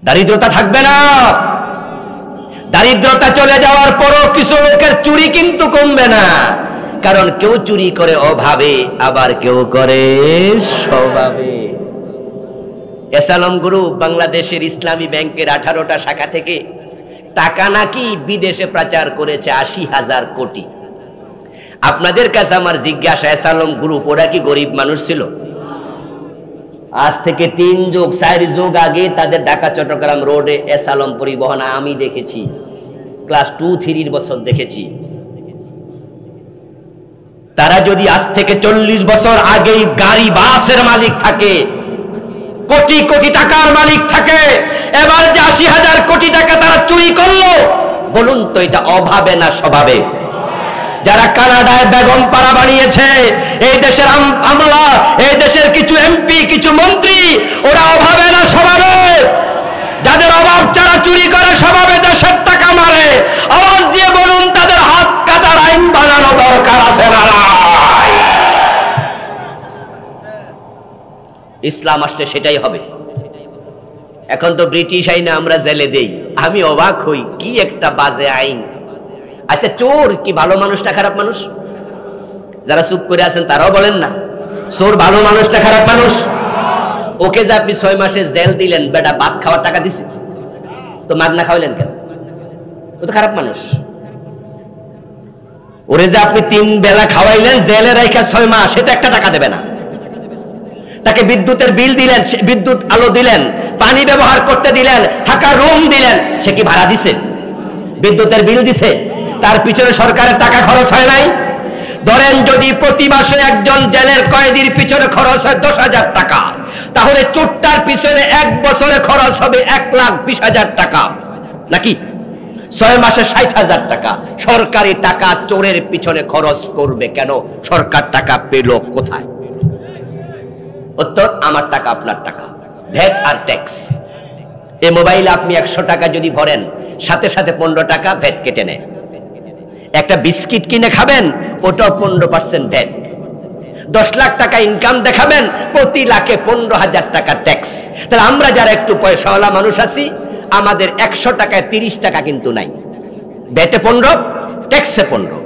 দারিদ্রতা থাকবে না। দারিদ্রতা চলে যাওয়ার পরও কিছু লোকের চুরি কিন্তু কমবে না, কারণ কেউ চুরি করে অভাবে, আবার কেউ করে স্বভাবে। এসালম গ্রুপ বাংলাদেশের ইসলামী ব্যাংকের 18টা শাখা থেকে টাকা নাকি বিদেশে পাচার করেছে 80,000 কোটি। আপনাদের কাছে আমার জিজ্ঞাসা, এসালম গ্রুপ ওরা কি গরিব মানুষ ছিল? আজ থেকে 3 যুগ 4 যুগ আগে তাদের ঢাকা চট্টগ্রাম রোডে এসালম পরিবহন আমি দেখেছি, ক্লাস 2-3 বছর দেখেছি। তারা যদি আজ থেকে 40 বছর আগেই গাড়ি বাসের মালিক থাকে, কোটি কোটি টাকার মালিক থাকে, এবার যে 80,000 কোটি টাকা তারা চুরি করলো, বলুন তো এটা অভাবে না স্বভাবে? যারা কানাডায় বেগম পাড়া বানিয়েছে, এই দেশের আমলা, এই দেশের কিছু এমপি, কিছু মন্ত্রী, ওরা অভাবে না স্বভাবে? যাদের অভাব যারা চুরি করে স্বভাবে দেশের টাকা মারে, আওয়াজ দিয়ে বলুন তাদের হাত কাটার আইন বানানো দরকার আছে না? ইসলাম আসলে সেটাই হবে। এখন তো ব্রিটিশ আইনে আমরা জেলে দেই, আমি অবাক হই, কি একটা বাজে আইন। আচ্ছা, চোর কি ভালো মানুষ না খারাপ মানুষ? যারা চুপ করে আছেন তারাও বলেন না, চোর ভালো মানুষ না খারাপ মানুষ? ওকে যে আপনি 6 মাসে জেল দিলেন, বেটা ভাত খাওয়ার টাকা দিছে, তো মাগনা খাওয়ালেন কেন? ও তো খারাপ মানুষ। ওরে যে আপনি 3 বেলা খাওয়াইলেন, জেলে রাখা 6 মাস, সেটা একটা টাকা দেবে না। তাকে বিদ্যুতের বিল দিলেন, বিদ্যুৎ আলো দিলেন, পানি ব্যবহার করতে দিলেন, থাকার রুম দিলেন, সে কি ভাড়া দিছে? বিদ্যুতের বিল দিছে? তার পিছনে সরকারের টাকা খরচ হয় নাই? ধরেন যদি প্রতি মাসে একজন জেলের কয়েদির পিছনে খরচ হয় 10,000 টাকা, তাহলে চোরটার পিছনে 1 বছরে খরচ হবে 1,20,000 টাকা, নাকি? 6 মাসে 60,000 টাকা। সরকারি টাকা চোরের পিছনে খরচ করবে কেন? সরকার টাকা পেল কোথায়? উত্তর, আমার টাকা আপনার টাকা, ভ্যাট আর ট্যাক্স। এই মোবাইলে আপনি 100 টাকা যদি ভরেন, সাথে সাথে 15 টাকা ভ্যাট কেটে নেয়। একটা বিস্কিট কিনে খাবেন, ওটাও 15% ভ্যাট। 10 লাখ টাকা ইনকাম দেখাবেন, প্রতি লাখে 15,000 টাকা ট্যাক্স। তাহলে আমরা যারা একটু পয়সাওয়ালা মানুষ আছি, আমাদের 100 টাকায় 30 টাকা কিন্তু নাই। ভ্যাটে 15, ট্যাক্সে 15।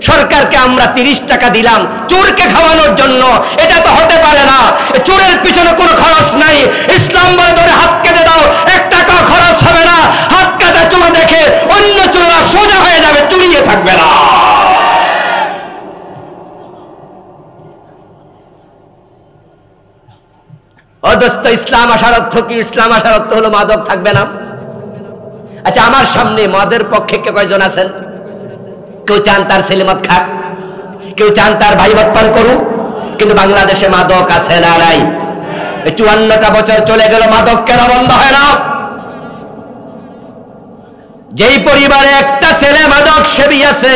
সরকারকে আমরা 30 টাকা দিলাম চোরকে খাওয়ানোর জন্য, এটা তো হতে পারে না। চোরের পিছনে কোনো খরচ নাই। ইসলাম বলে ধরে হাত কেটে দাও, 1 টাকা খরচ হবে না। হাত কাটা চোর দেখে অন্য চোররা সোজা হয়ে যাবে, চুরিয়ে থাকবে না। অদস্ত ইসলাম আসার অর্থ কি? ইসলাম আসার অর্থ হলো মাদক থাকবে না। আচ্ছা, আমার সামনে মদের পক্ষে কে কয়জন আছেন? কেউ চান তার ছেলে মদ খাক, কেউ চান তার ভাই মদ পান করুক, কিন্তু বাংলাদেশে মাদক আছে না নাই? 54টা বছর চলে গেল, মাদক কেন বন্ধ হয় না? যেই পরিবারে একটা ছেলে মাদক সেবী আছে,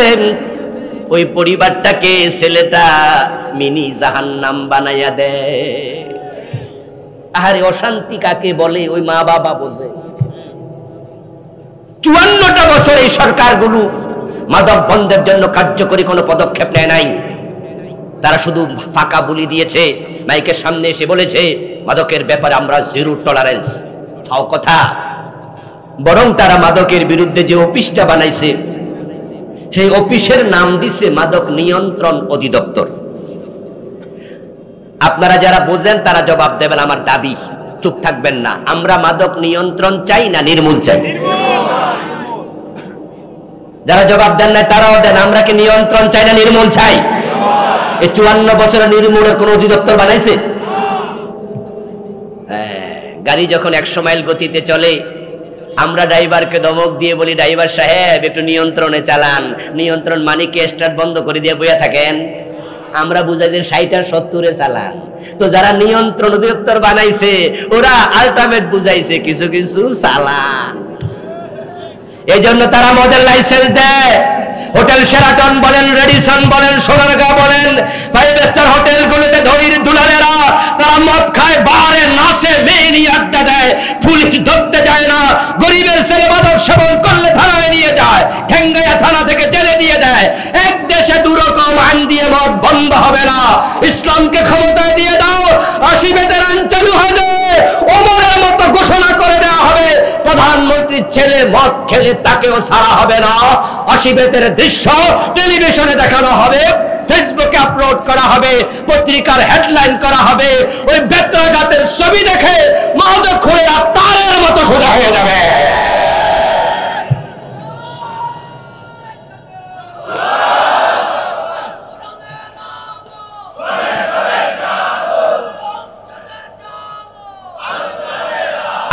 ওই পরিবারটাকে ছেলেটা মিনি জাহান্নাম বানাইয়া দেয়। আরে অশান্তি কাকে বলে ওই মা বাবা বোঝে। 54টা বছর এই সরকারগুলো মাদক বন্ধের জন্য কার্যকরী কোনো পদক্ষেপ নেয় নাই। তারা শুধু ফাঁকা বুলি দিয়েছে, মাইকের সামনে এসে বলেছে মাদকের ব্যাপারে আমরা জিরো টলারেন্স। ফাও কথা। বরং তারা মাদকের বিরুদ্ধে যে অফিসটা বানাইছে, সেই অফিসের নাম দিছে মাদক নিয়ন্ত্রণ অধিদপ্তর। আপনারা যারা বোঝেন তারা জবাব দেবেন। আমার দাবি, চুপ থাকবেন না। আমরা মাদক নিয়ন্ত্রণ চাই না নির্মূল চাই? যারা জবাব দেন না তারাও দেন, আমরা কি নিয়ন্ত্রণ চাই না নির্মূল চাই? এই 54 বছরে নির্মূলের কোন অধিদপ্তর বানাইছে? গাড়ি যখন 100 মাইল গতিতে চলে, আমরা ড্রাইভারকে ধমক দিয়ে বলি, ড্রাইভার সাহেব একটু নিয়ন্ত্রণে চালান। নিয়ন্ত্রণ মানে কি স্টার্ট বন্ধ করে দিয়ে বইয়া থাকেন? আমরা বুঝাই যে 60 আর 70-এ চালান। তো যারা নিয়ন্ত্রণ অধিদপ্তর বানাইছে ওরা আলটিমেট বুঝাইছে কিছু কিছু চালান। এই জন্য তারা মদের লাইসেন্স দেয়। হোটেল শেরাটন বলেন, রেডিসন বলেন, সোনারগাঁ বলেন, 5 স্টার হোটেলগুলোতে ধনীর দুলালেরা তারা মদ খায়, বারে নাচে, মেয়ে নিয়ে আড্ডা দেয়। পুলিশ ধরতে যায় না। গরিবের ছেলে মাদক সেবন করলে থানায় নিয়ে যায়, ঠেঙ্গাইয়া থানা থেকে জেলে দিয়ে দেয়। এক দেশে দুরকম আইন দিয়ে মদ বন্ধ হবে না। ইসলামকে ক্ষমতায় দিয়ে দাও, 80 বেতের আইন চালু হবে। ওমরের মতো ঘোষণা করে দেওয়া হবে, প্রধানমন্ত্রীর ছেলে মদ খেলে তাকেও ছাড়া হবে না। 80 বেতের দৃশ্য টেলিভিশনে দেখানো হবে, ফেসবুকে আপলোড করা হবে, পত্রিকার হেডলাইন করা হবে। ওই বেত্রাঘাতের ছবি দেখে মাদকখোরেরা তারের মতো সোজা হয়ে যাবে।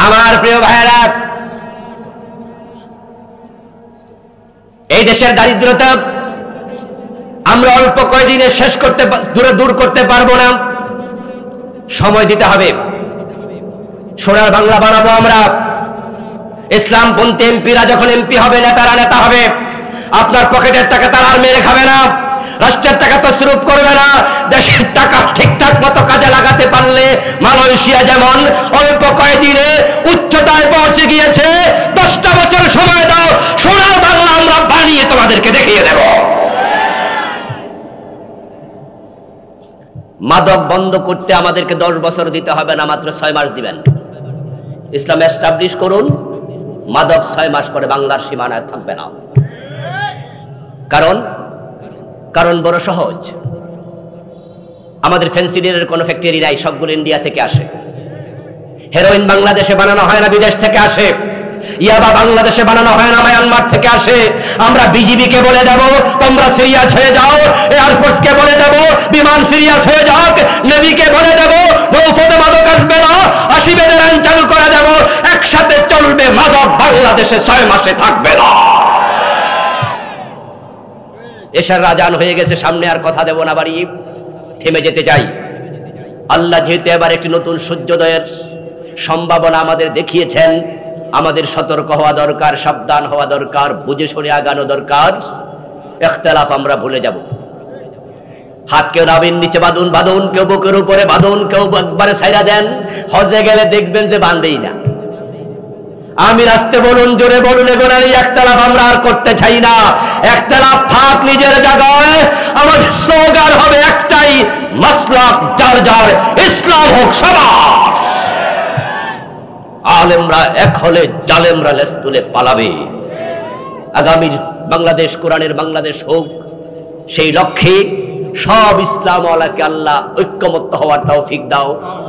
আমার প্রিয় ভাইরা, এই দেশের দারিদ্রতা আমরা অল্প কয়েকদিনে শেষ করতে, দূর করতে পারবো না। সময় দিতে হবে। সোনার বাংলা বানাবো আমরা। ইসলামপন্থী এমপিরা যখন এমপি হবে, নেতারা নেতা হবে, আপনার পকেটের টাকা তারা আর মেরে খাবে না, রাষ্ট্রের টাকা তসরুফ করবে না। দেশের টাকা ঠিকঠাক মতো কাজে লাগাতে পারলে মালয়েশিয়া যেমন অল্প কয়েকদিনে উচ্চতায় পৌঁছে গিয়েছে, 10টা বছর সময় দাও, সোনার বাংলা আমরা বানিয়ে তোমাদেরকে দেখিয়ে দেব। মাদক বন্ধ করতে আমাদেরকে 10 বছর দিতে হবে না, মাত্র 6 মাস দিবেন। ইসলাম এস্টাবলিশ করুন, মাদক 6 মাস পরে বাংলার সীমানায় থাকবে না। কারণ বড় সহজ। আমাদের ফেন্সিডিলের কোনো ফ্যাক্টরি নাই, সবগুলো ইন্ডিয়া থেকে আসে। হেরোইন বাংলাদেশে বানানো হয় না, বিদেশ থেকে আসে। ইয়াবা বাংলাদেশে বানানো হয় না, মায়ানমার থেকে আসে। আমরা বিজিবিকে বলে দেব তোমরা সিরিয়াস হয়ে যাও, এয়ারফোর্সকে বলে দেব বিমান সিরিয়াস হয়ে যাক, নেভিকে বলে দেব নৌপথে মাদক আসবে না, 80 বেদের আইন চালু করে দেব, একসাথে চলবে, মাদক বাংলাদেশে 6 মাসে থাকবে না। এশার আজান হয়ে গেছে, সামনে আর কথা দেব না, বাড়ি থেমে যেতে চাই। আল্লাহ যেহেতু এবার একটি নতুন সূর্যোদয়ের সম্ভাবনা আমাদের দেখিয়েছেন, আমাদের সতর্ক হওয়া দরকার, সাবধান হওয়া দরকার, বুঝে শুনে আগানো দরকার। ইখতিলাফ আমরা ভুলে যাব। হাত কেউ নাভির নিচে বাঁধুন, কেউ বুকের উপরে বাঁধুন, কেউ একবারে ছাইরা দেন। হজে গেলে দেখবেন যে বাঁধেই না। আমির আসতে বলুন, জোরে বলুন, এগুলো ইখতিলাফ আমরা আর করতে চাই না। ইখতিলাফ থাক নিজের জায়গায়, আমাদের স্লোগান হবে একটাই, মাসলাক যার যার, ইসলাম হোক সবার। আলেমরা এক হলে জালেমরা লেজ তুলে পালাবে। আগামীর বাংলাদেশ কোরআনের বাংলাদেশ হোক, সেই লক্ষ্যে সব ইসলামওয়ালাকে আল্লাহ ঐক্যমত্য হওয়ার তৌফিক দাও।